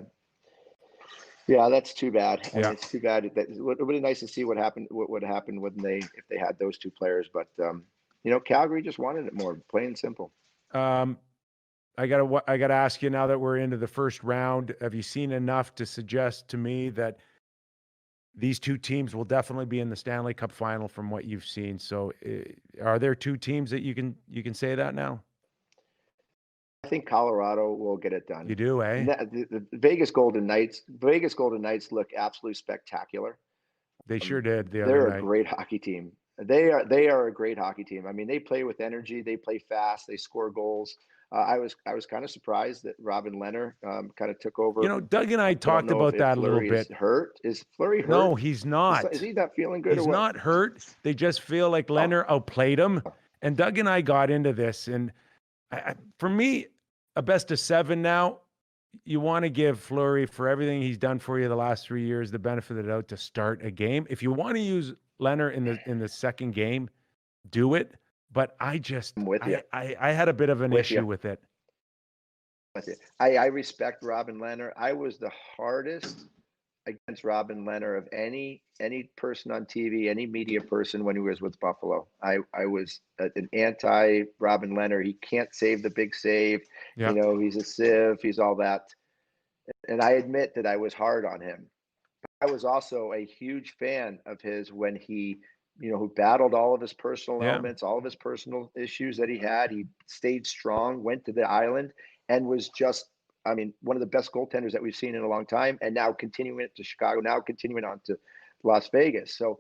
Yeah, that's too bad. I Yeah. mean, it's too bad. It would be nice to see what happened. What would happen if they had those two players? But Calgary just wanted it more, plain and simple. I gotta ask you now that we're into the first round. Have you seen enough to suggest to me that these two teams will definitely be in the Stanley Cup final from what you've seen? So, are there two teams that you can say that now? I think Colorado will get it done. You do, eh? The Vegas Golden Knights look absolutely spectacular. They sure did the other They're night. a great hockey team. They are a great hockey team. I mean, they play with energy. They play fast. They score goals. I was kind of surprised that Robin Lehner kind of took over. Doug and I talked about that a little bit. Is Fleury hurt? No, he's not. Is he not feeling good? He's or what? not hurt. They just feel like Lehner outplayed him. And Doug and I got into this. And for me, a best of 7 now, you want to give Fleury, for everything he's done for you the last 3 years, the benefit of the doubt to start a game. If you want to use Lehner in the second game, do it. But I'm with you. I had a bit of an issue with it. I respect Robin Lehner. I was the hardest against Robin Lehner of any person on TV, any media person when he was with Buffalo. I was an anti Robin Lehner. He can't save the big save. Yeah. He's a sieve. He's all that. And I admit that I was hard on him. I was also a huge fan of his when he, who battled all of his personal elements, all of his personal issues that he had. He stayed strong, went to the island, and was just, one of the best goaltenders that we've seen in a long time. And now continuing it to Chicago, now continuing on to Las Vegas. So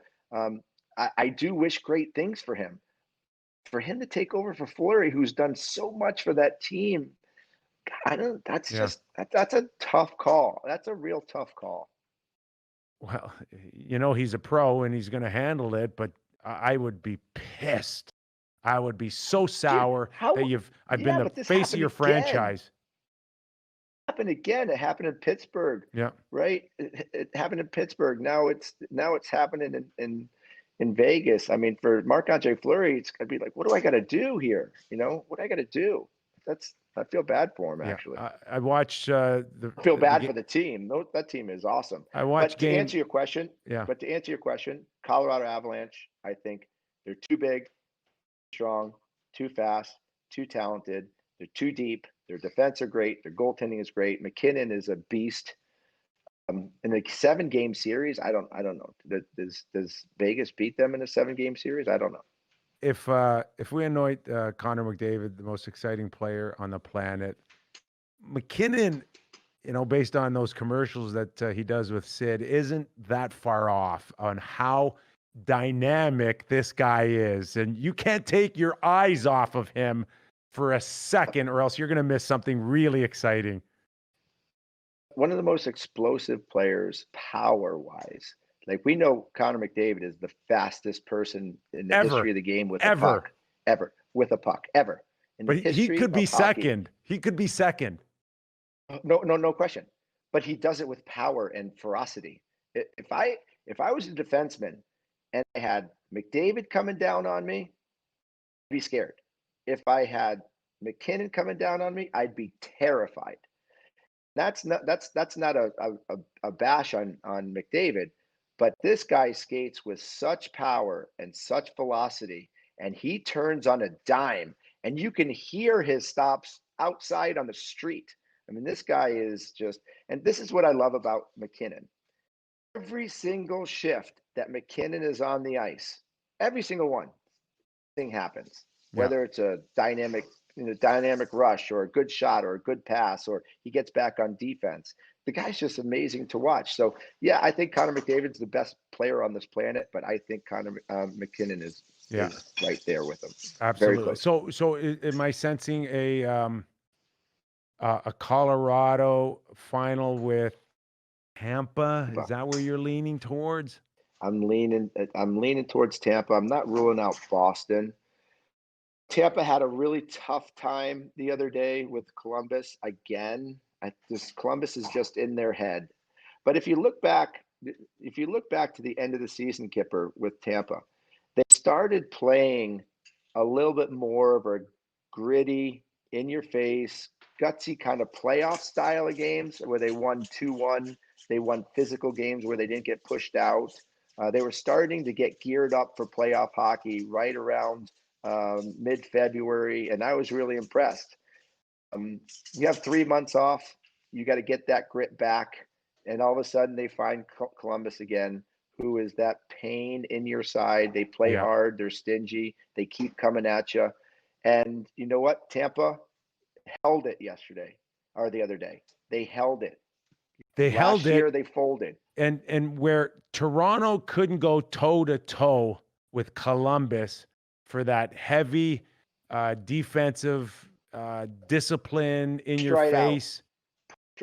I do wish great things for him. For him to take over for Fleury, who's done so much for that team, that's a tough call. That's a real tough call. Well, he's a pro and he's going to handle it, but I would be pissed. I would be so sour that I've been the face of your franchise. It happened again. It happened in Pittsburgh. Yeah. Right. It happened in Pittsburgh. Now it's happening in Vegas. I mean, for Marc-Andre Fleury, it's gonna be like, what do I got to do here? What do I got to do? I feel bad for him, Yeah, actually. I watched I feel bad for the team. That team is awesome. I watched But to game. answer your question, Yeah, Colorado Avalanche, I think they're too big, strong, too fast, too talented. They're too deep. Their defense are great. Their goaltending is great. McKinnon is a beast. In a 7-game series, I don't know. Does Vegas beat them in a 7-game series? I don't know. if we anoint Conor Mcdavid the most exciting player on the planet, McKinnon, based on those commercials that he does with Sid, isn't that far off on how dynamic this guy is. And you can't take your eyes off of him for a second, or else you're going to miss something really exciting. One of the most explosive players, power-wise. Like, we know Conor McDavid is the fastest person in the history of the game with a puck. Ever. With a puck. Ever. In the But he history could be of hockey. second. He could be second. No question. But he does it with power and ferocity. If I was a defenseman and I had McDavid coming down on me, I'd be scared. If I had McKinnon coming down on me, I'd be terrified. That's not a bash on McDavid, but this guy skates with such power and such velocity, and he turns on a dime, and you can hear his stops outside on the street. I mean, this guy is just, and this is what I love about McKinnon. Every single shift that McKinnon is on the ice, every single one, thing happens. Whether it's a dynamic rush or a good shot or a good pass, or he gets back on defense. The guy's just amazing to watch. So, yeah, I think Connor McDavid's the best player on this planet, but I think Connor McKinnon is right there with him. Absolutely. So am I sensing a Colorado final with Tampa? Is that where you're leaning towards? I'm leaning towards Tampa. I'm not ruling out Boston. Tampa had a really tough time the other day with Columbus again. Columbus is just in their head. But if you look back to the end of the season, Kyper, with Tampa, they started playing a little bit more of a gritty, in-your-face, gutsy kind of playoff style of games where they won 2-1. They won physical games where they didn't get pushed out. They were starting to get geared up for playoff hockey right around mid-February, and I was really impressed. You have 3 months off. You got to get that grit back, and all of a sudden they find Columbus again, who is that pain in your side. They play hard. They're stingy. They keep coming at you. And you know what? Tampa held it yesterday or the other day. They held it. Last year they folded. And where Toronto couldn't go toe-to-toe with Columbus for that heavy defensive discipline in your face.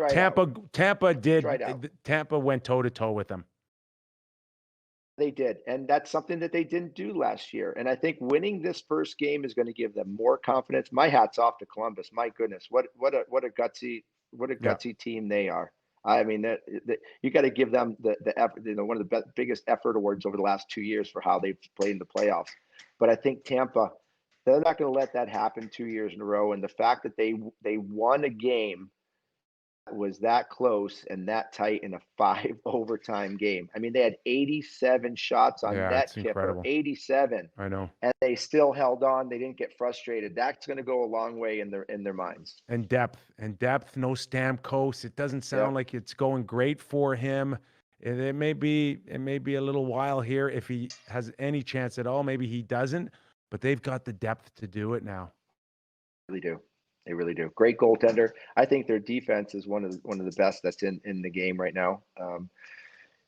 Tampa did. Tampa went toe-to-toe with them. They did, and that's something that they didn't do last year. And I think winning this first game is going to give them more confidence. My hat's off to Columbus. My goodness, what a gutsy team they are. I mean, you got to give them the effort. One of the biggest effort awards over the last 2 years for how they've played in the playoffs. But I think Tampa, they're not going to let that happen 2 years in a row. And the fact that they won a game that was that close and that tight in a 5 overtime game. I mean, they had 87 shots on net, Kyper. 87. I know. And they still held on. They didn't get frustrated. That's going to go a long way in their minds. And depth. No Stamkos. It doesn't sound like it's going great for him. And it may be a little while here if he has any chance at all. Maybe he doesn't, but they've got the depth to do it now. They really do. Great goaltender. I think their defense is one of the best that's in the game right now.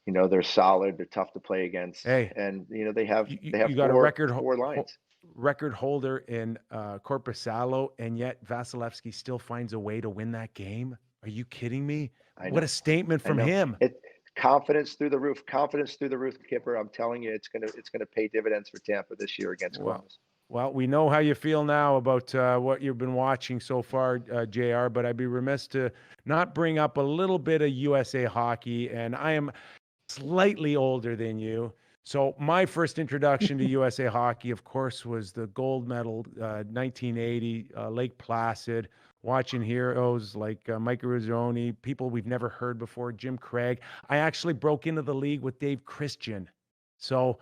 They're solid. They're tough to play against. Hey, and they have got four lines. Record holder in Korpisalo, and yet Vasilevsky still finds a way to win that game. Are you kidding me? What a statement from him. Confidence through the roof, Kyper. I'm telling you, it's gonna pay dividends for Tampa this year against Columbus. Well, we know how you feel now about what you've been watching so far, JR, but I'd be remiss to not bring up a little bit of USA hockey, and I am slightly older than you. So my first introduction to USA hockey, of course, was the gold medal 1980 Lake Placid, watching heroes like Mike Rizzoni, people we've never heard before, Jim Craig. I actually broke into the league with Dave Christian. So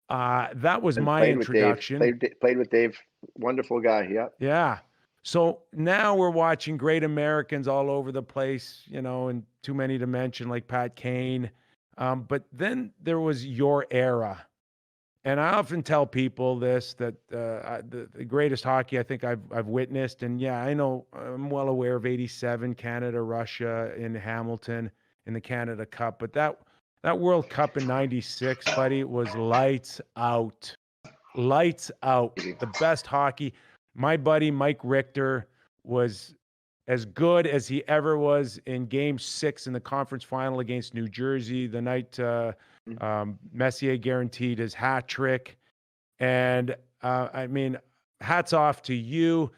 that was And my played with Dave. introduction. Played with Dave. Wonderful guy. Yep. Yeah. So now we're watching great Americans all over the place, you know, and too many to mention, like Pat Kane. But then there was your era. And I often tell people this, that the greatest hockey I think I've witnessed. And yeah, I know I'm well aware of 87, Canada, Russia in Hamilton in the Canada Cup. But that World Cup in 96, buddy, was lights out. Lights out. The best hockey. My buddy Mike Richter was as good as he ever was in Game 6 in the conference final against New Jersey, the night Messier guaranteed his hat trick. And I mean, hats off to you,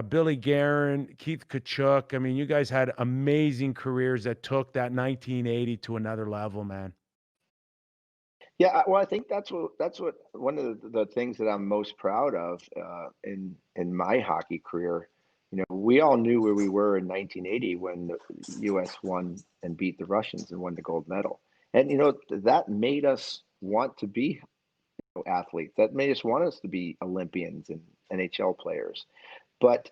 Billy Guerin, Keith Kachuk. I mean, you guys had amazing careers that took that 1980 to another level, man. Yeah, well, I think that's what one of the things that I'm most proud of in my hockey career. You know, we all knew where we were in 1980 when the U.S. won and beat the Russians and won the gold medal, and you know that made us want to be athletes. That made us want us to be Olympians and NHL players. But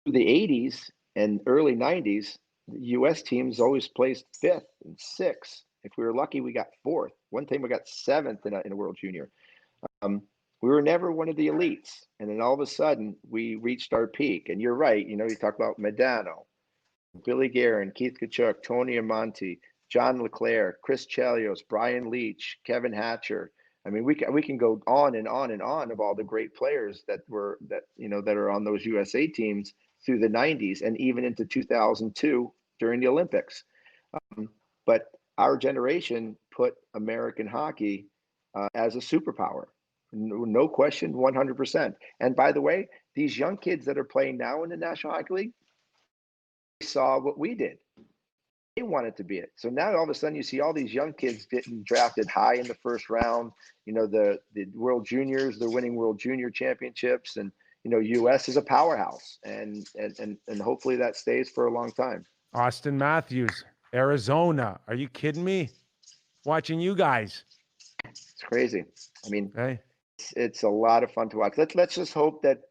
through the 80s and early 90s, the U.S. teams always placed 5th and 6th. If we were lucky, we got 4th. One time we got 7th in a World Junior. We were never one of the elites. And then all of a sudden, we reached our peak. And you're right. You know, you talk about Modano, Billy Guerin, Keith Kachuk, Tony Amonte, John LeClaire, Chris Chelios, Brian Leach, Kevin Hatcher. I mean, we can go on and on and on of all the great players that are on those USA teams through the 90s and even into 2002 during the Olympics. But our generation put American hockey as a superpower. No question, 100%. And by the way, these young kids that are playing now in the National Hockey League saw what we did. They wanted to be it. So now all of a sudden you see all these young kids getting drafted high in the first round. You know, the World Juniors, they're winning World Junior championships, and you know, US is a powerhouse, and hopefully that stays for a long time. Austin Matthews, Arizona. Are you kidding me? Watching you guys. It's crazy. I mean, hey. It's a lot of fun to watch. Let's just hope that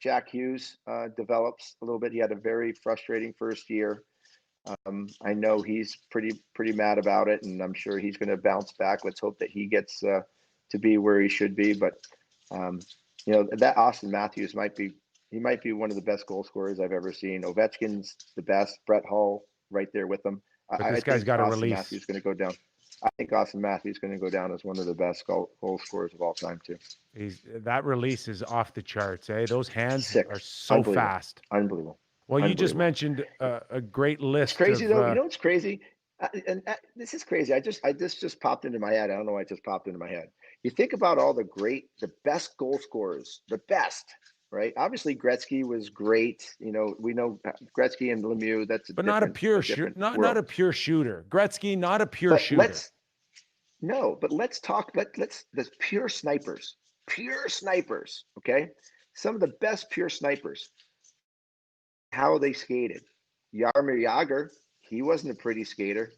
Jack Hughes develops a little bit. He had a very frustrating first year. I know he's pretty mad about it, and I'm sure he's going to bounce back. Let's hope that he gets to be where he should be. But you know, that Austin Matthews might be one of the best goal scorers I've ever seen. Ovechkin's the best. Brett Hull right there with him. But this guy's got a release. Matthews going to go down. I think Austin Matthews is going to go down as one of the best goal scorers of all time too. That release is off the charts. Those hands are so fast. Unbelievable. Well, you just mentioned a great list. It's crazy though. You know what's crazy? This is crazy. This just popped into my head. I don't know why it just popped into my head. You think about all the best goal scorers, the best, right? Obviously, Gretzky was great. You know, we know Gretzky and Lemieux. But not a pure shooter. Not a pure shooter. Gretzky, not a pure shooter. Let's talk. Let's the pure snipers. Pure snipers. Okay, some of the best pure snipers. How they skated. Jaromir Jagr, he wasn't a pretty skater.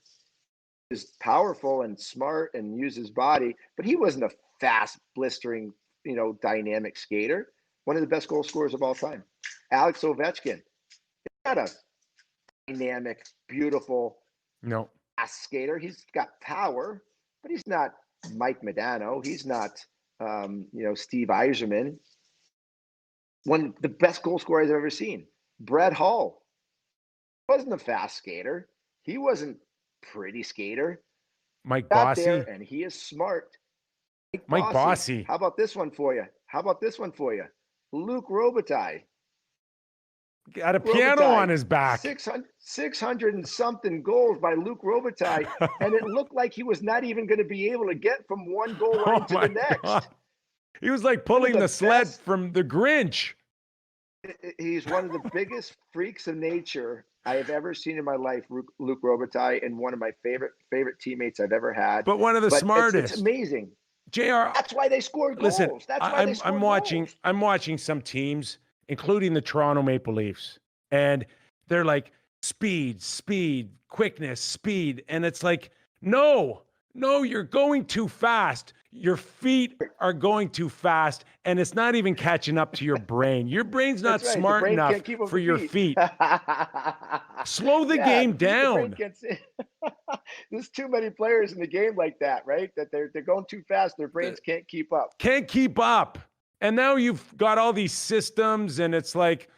He was powerful and smart and used his body, but he wasn't a fast, blistering, you know, dynamic skater. One of the best goal scorers of all time. Alex Ovechkin, he's not a dynamic, beautiful, fast skater. He's got power, but he's not Mike Modano. He's not, Steve Yzerman. One of the best goal scorers I've ever seen. Brett Hull wasn't a fast skater. He wasn't pretty skater. Mike Bossy. And he is smart. Mike Bossy. How about this one for you? Luc Robitaille. Got a piano on his back. 600 and something goals by Luc Robitaille. And it looked like he was not even going to be able to get from one goal line to the next. God. He was like pulling the sled from the Grinch. He's one of the biggest freaks of nature I have ever seen in my life, Luc Robitaille, and one of my favorite teammates I've ever had. But one of the smartest. It's amazing. JR, that's why they scored goals. Listen, That's why they scored I'm watching some teams, including the Toronto Maple Leafs. And they're like, speed, speed, quickness, speed. And it's like, no, you're going too fast. Your feet are going too fast, and it's not even catching up to your brain. Your brain's not That's right. The smart brain enough can't keep up for with your feet. Slow the Yeah, game the brain down. can't see. There's too many players in the game like that, right? That they're going too fast. Their brains can't keep up. Can't keep up. And now you've got all these systems, and it's like,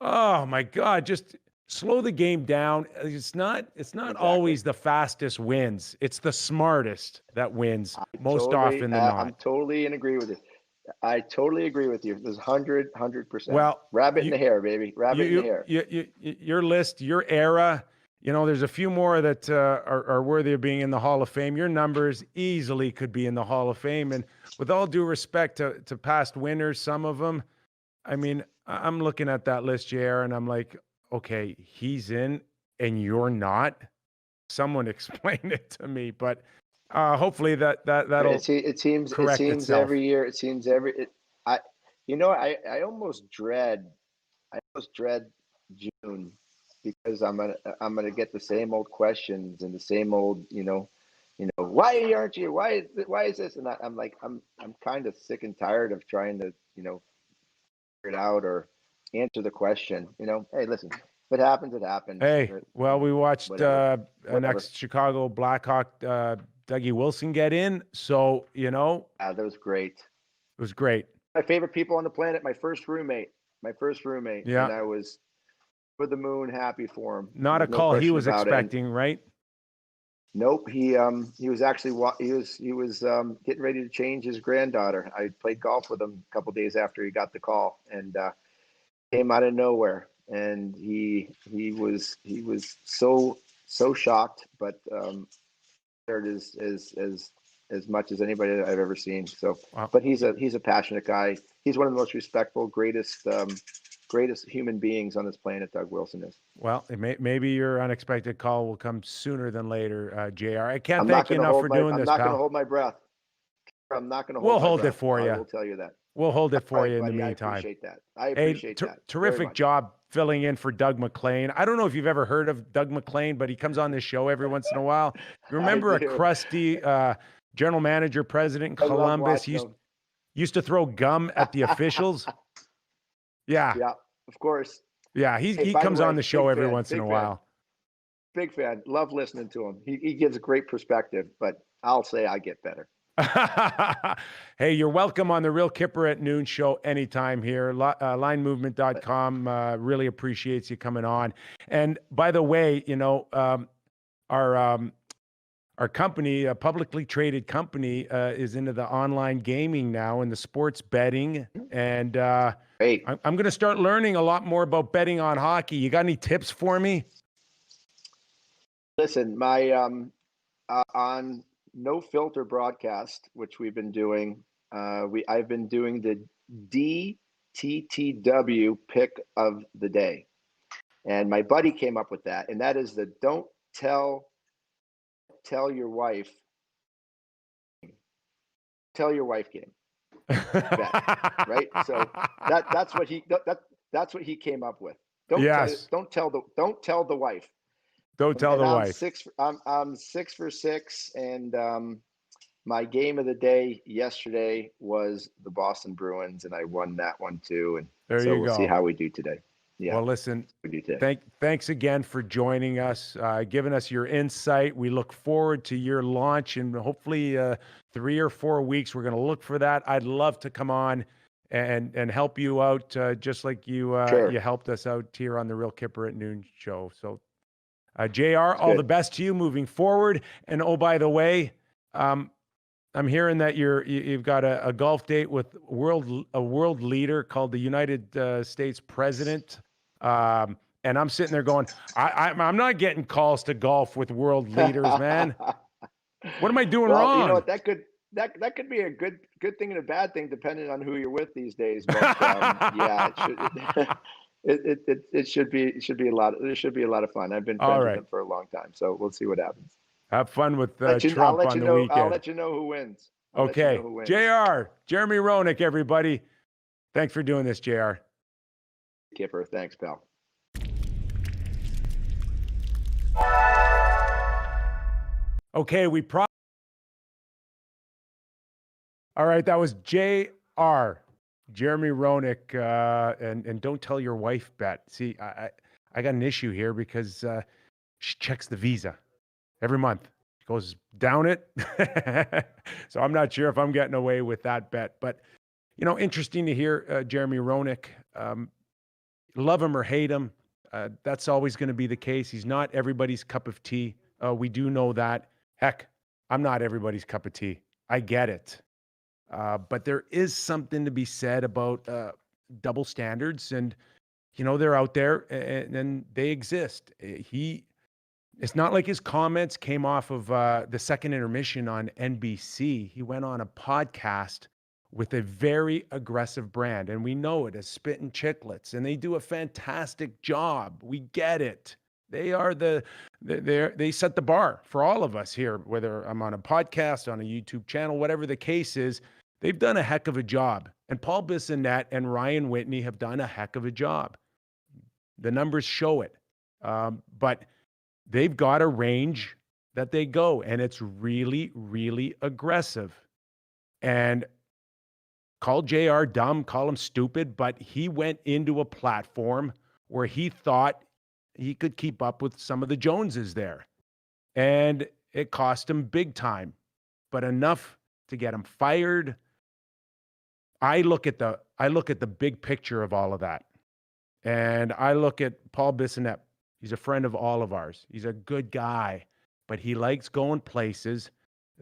oh my God, just slow the game down. It's not Exactly. always the fastest wins. It's the smartest that wins most Totally, often than not. I'm totally in agree with you. I totally agree with you. There's 100%. Well, Rabbit in the hair, baby. Rabbit in the hair. Your list, your era, there's a few more that are worthy of being in the Hall of Fame. Your numbers easily could be in the Hall of Fame. And with all due respect to past winners, some of them, I mean, I'm looking at that list, JR, and I'm like, okay, he's in and you're not. Someone explain it to me, but hopefully that'll It seems itself. every year. It seems I almost dread June, because I'm gonna get the same old questions and the same old why aren't you, why is this, and I'm like I'm kind of sick and tired of trying to figure it out or answer the question. Hey, listen, if it happens, it happens. Hey, well, we watched Whatever. an ex-Chicago Blackhawk, Dougie Wilson, get in. So, Yeah, that was great. It was great. My favorite people on the planet, my first roommate. Yeah. And I was for the moon happy for him. Not a No call he question was about it. expecting, right? Nope. He was actually he was getting ready to change his granddaughter. I played golf with him a couple days after he got the call, and came out of nowhere. And he was so shocked, but heard as much as anybody that I've ever seen. So, Wow. But he's a passionate guy. He's one of the most respectful, greatest human beings on this planet. Doug Wilson is. Well, maybe your unexpected call will come sooner than later, JR. I can't thank you enough for doing this, pal. I'm not going to hold my breath. I'm not going to hold We'll my hold breath. it for you. I will tell you that. We'll hold it for All right, you in buddy, the meantime. I appreciate that. I appreciate that. Terrific job filling in for Doug McLean. I don't know if you've ever heard of Doug McLean, but he comes on this show every once in a while. You remember a crusty general manager, president in Columbus? He used to throw gum at the officials. Yeah. Yeah, of course. Yeah, he comes on the show every once in a while. Big fan. Love listening to him. He gives a great perspective, but I'll say I get better. Hey, you're welcome on the Real Kyper at Noon show anytime here. Linemovement.com really appreciates you coming on. And by the way, our company, a publicly traded company, is into the online gaming now and the sports betting. And I'm going to start learning a lot more about betting on hockey. You got any tips for me? Listen, my on No Filter broadcast, which we've been doing, I've been doing the DTTW pick of the day, and my buddy came up with that, and that is the don't tell your wife game. Bet, right? So that's what he came up with. Don't tell the wife. Don't tell the wife. I'm 6 for 6, and my game of the day yesterday was the Boston Bruins, and I won that one too. And we'll see how we do today. Yeah. Well, listen, thanks again for joining us, giving us your insight. We look forward to your launch in hopefully 3 or 4 weeks. We're going to look for that. I'd love to come on and help you out, just like you helped us out here on the Real Kyper at Noon show. So, JR, all the best to you moving forward. And oh, by the way, I'm hearing that you've got a golf date with a world leader called the United States President. And I'm sitting there going, I'm not getting calls to golf with world leaders, man. What am I doing wrong? You know what? That could be a good thing and a bad thing depending on who you're with these days. But yeah, it should be a lot. There should be a lot of fun. I've been friends with him for a long time, so we'll see what happens. Have fun with Trump on the weekend. I'll let you know who wins. Okay, JR, Jeremy Roenick, everybody. Thanks for doing this, JR. Kyper, thanks, pal. Okay, all right, that was JR, Jeremy Roenick, and don't tell your wife, Bet. See, I got an issue here because she checks the visa every month. She goes down it. So I'm not sure if I'm getting away with that bet. But, interesting to hear Jeremy Roenick. Love him or hate him. That's always going to be the case. He's not everybody's cup of tea. We do know that. Heck, I'm not everybody's cup of tea. I get it. But there is something to be said about double standards, and they're out there and they exist. It's not like his comments came off of the second intermission on NBC. He went on a podcast with a very aggressive brand, and we know it as Spittin Chicklets, and they do a fantastic job. We get it. They set the bar for all of us here, whether I'm on a podcast, on a YouTube channel, whatever the case is. They've done a heck of a job. And Paul Bissonnette and Ryan Whitney have done a heck of a job. The numbers show it. But they've got a range that they go, and it's really, really aggressive. And call JR dumb, call him stupid, but he went into a platform where he thought he could keep up with some of the Joneses there. And it cost him big time, but enough to get him fired. I look at the big picture of all of that. And I look at Paul Bissonnette. He's a friend of all of ours. He's a good guy, but he likes going places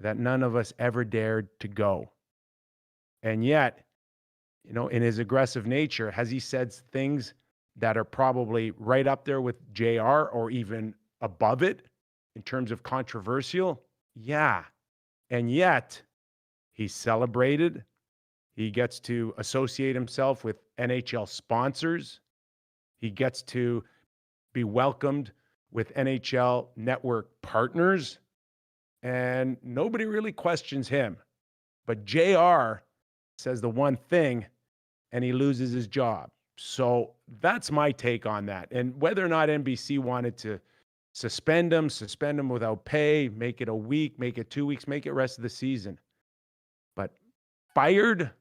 that none of us ever dared to go. And yet, in his aggressive nature, has he said things that are probably right up there with JR or even above it in terms of controversial? Yeah. And yet, he's celebrated. He gets to associate himself with NHL sponsors. He gets to be welcomed with NHL network partners. And nobody really questions him. But JR says the one thing and he loses his job. So that's my take on that. And whether or not NBC wanted to suspend him without pay, make it a week, make it 2 weeks, make it rest of the season. But fired,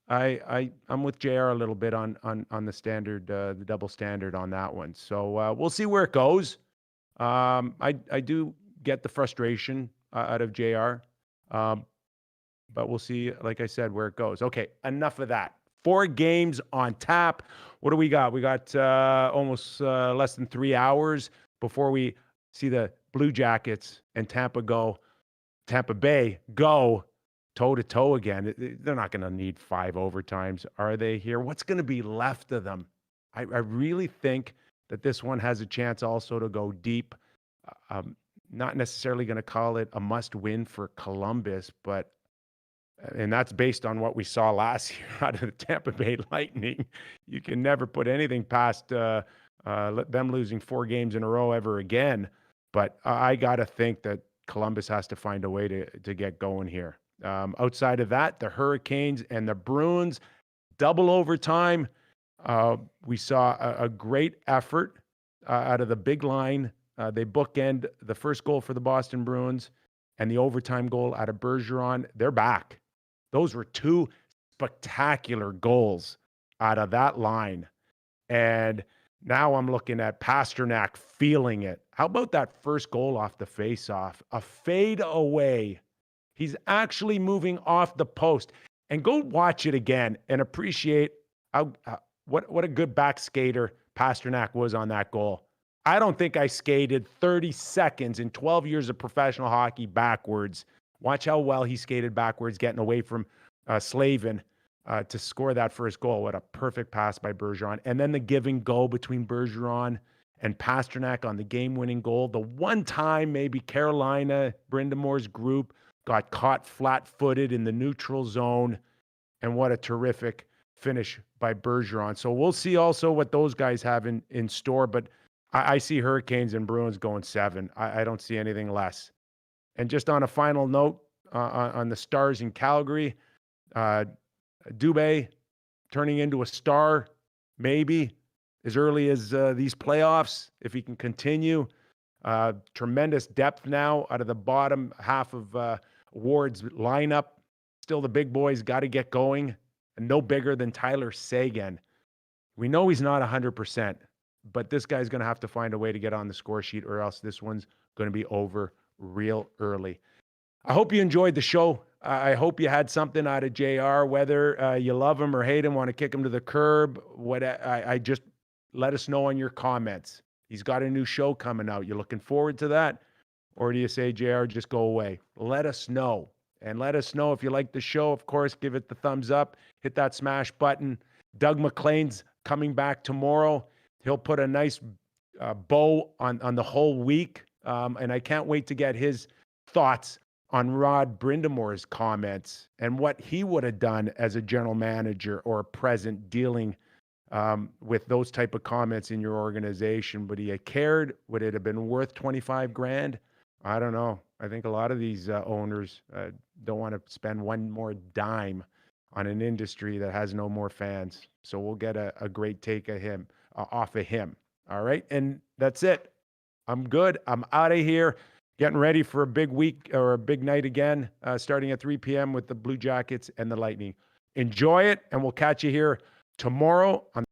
I'm with JR a little bit on the standard, the double standard on that one. So we'll see where it goes. I do get the frustration out of JR, but we'll see, like I said, where it goes. Okay, enough of that. 4 games on tap. What do we got? We got almost less than 3 hours before we see the Blue Jackets and Tampa Bay go toe-to-toe again. They're not going to need 5 overtimes, are they here? What's going to be left of them? I really think that this one has a chance also to go deep. Not necessarily going to call it a must-win for Columbus, and that's based on what we saw last year out of the Tampa Bay Lightning. You can never put anything past them losing 4 games in a row ever again. But I got to think that Columbus has to find a way to get going here. Outside of that, the Hurricanes and the Bruins, double overtime. We saw a great effort out of the big line. They bookend the first goal for the Boston Bruins and the overtime goal out of Bergeron. They're back. Those were 2 spectacular goals out of that line. And now I'm looking at Pasternak feeling it. How about that first goal off the faceoff? A fade away. He's actually moving off the post. And go watch it again and appreciate what a good back skater Pasternak was on that goal. I don't think I skated 30 seconds in 12 years of professional hockey backwards. Watch how well he skated backwards, getting away from Slavin to score that first goal. What a perfect pass by Bergeron. And then the give and go between Bergeron and Pasternak on the game-winning goal. The one time maybe Carolina, Brindamore's group, got caught flat-footed in the neutral zone. And what a terrific finish by Bergeron. So we'll see also what those guys have in store. But I see Hurricanes and Bruins going 7. I don't see anything less. And just on a final note, on the Stars in Calgary, Dubé turning into a star, maybe as early as these playoffs, if he can continue. Tremendous depth now out of the bottom half of Ward's lineup. Still the big boys got to get going. And no bigger than Tyler Seguin. We know he's not 100%, but this guy's going to have to find a way to get on the score sheet, or else this one's going to be over real early. I hope you enjoyed the show. I hope you had something out of JR, whether you love him or hate him, want to kick him to the curb. I just let us know in your comments. He's got a new show coming out. You looking forward to that? Or do you say, JR, just go away? Let us know. And let us know if you like the show. Of course, give it the thumbs up. Hit that smash button. Doug McLean's coming back tomorrow. He'll put a nice bow on the whole week. And I can't wait to get his thoughts on Rod Brindamore's comments and what he would have done as a general manager or a president dealing with those type of comments in your organization. Would he have cared? Would it have been worth 25 grand? I don't know. I think a lot of these owners don't want to spend one more dime on an industry that has no more fans. So we'll get a great take of him off of him. All right. And that's it. I'm good. I'm out of here. Getting ready for a big week or a big night again, starting at 3 p.m. with the Blue Jackets and the Lightning. Enjoy it, and we'll catch you here tomorrow on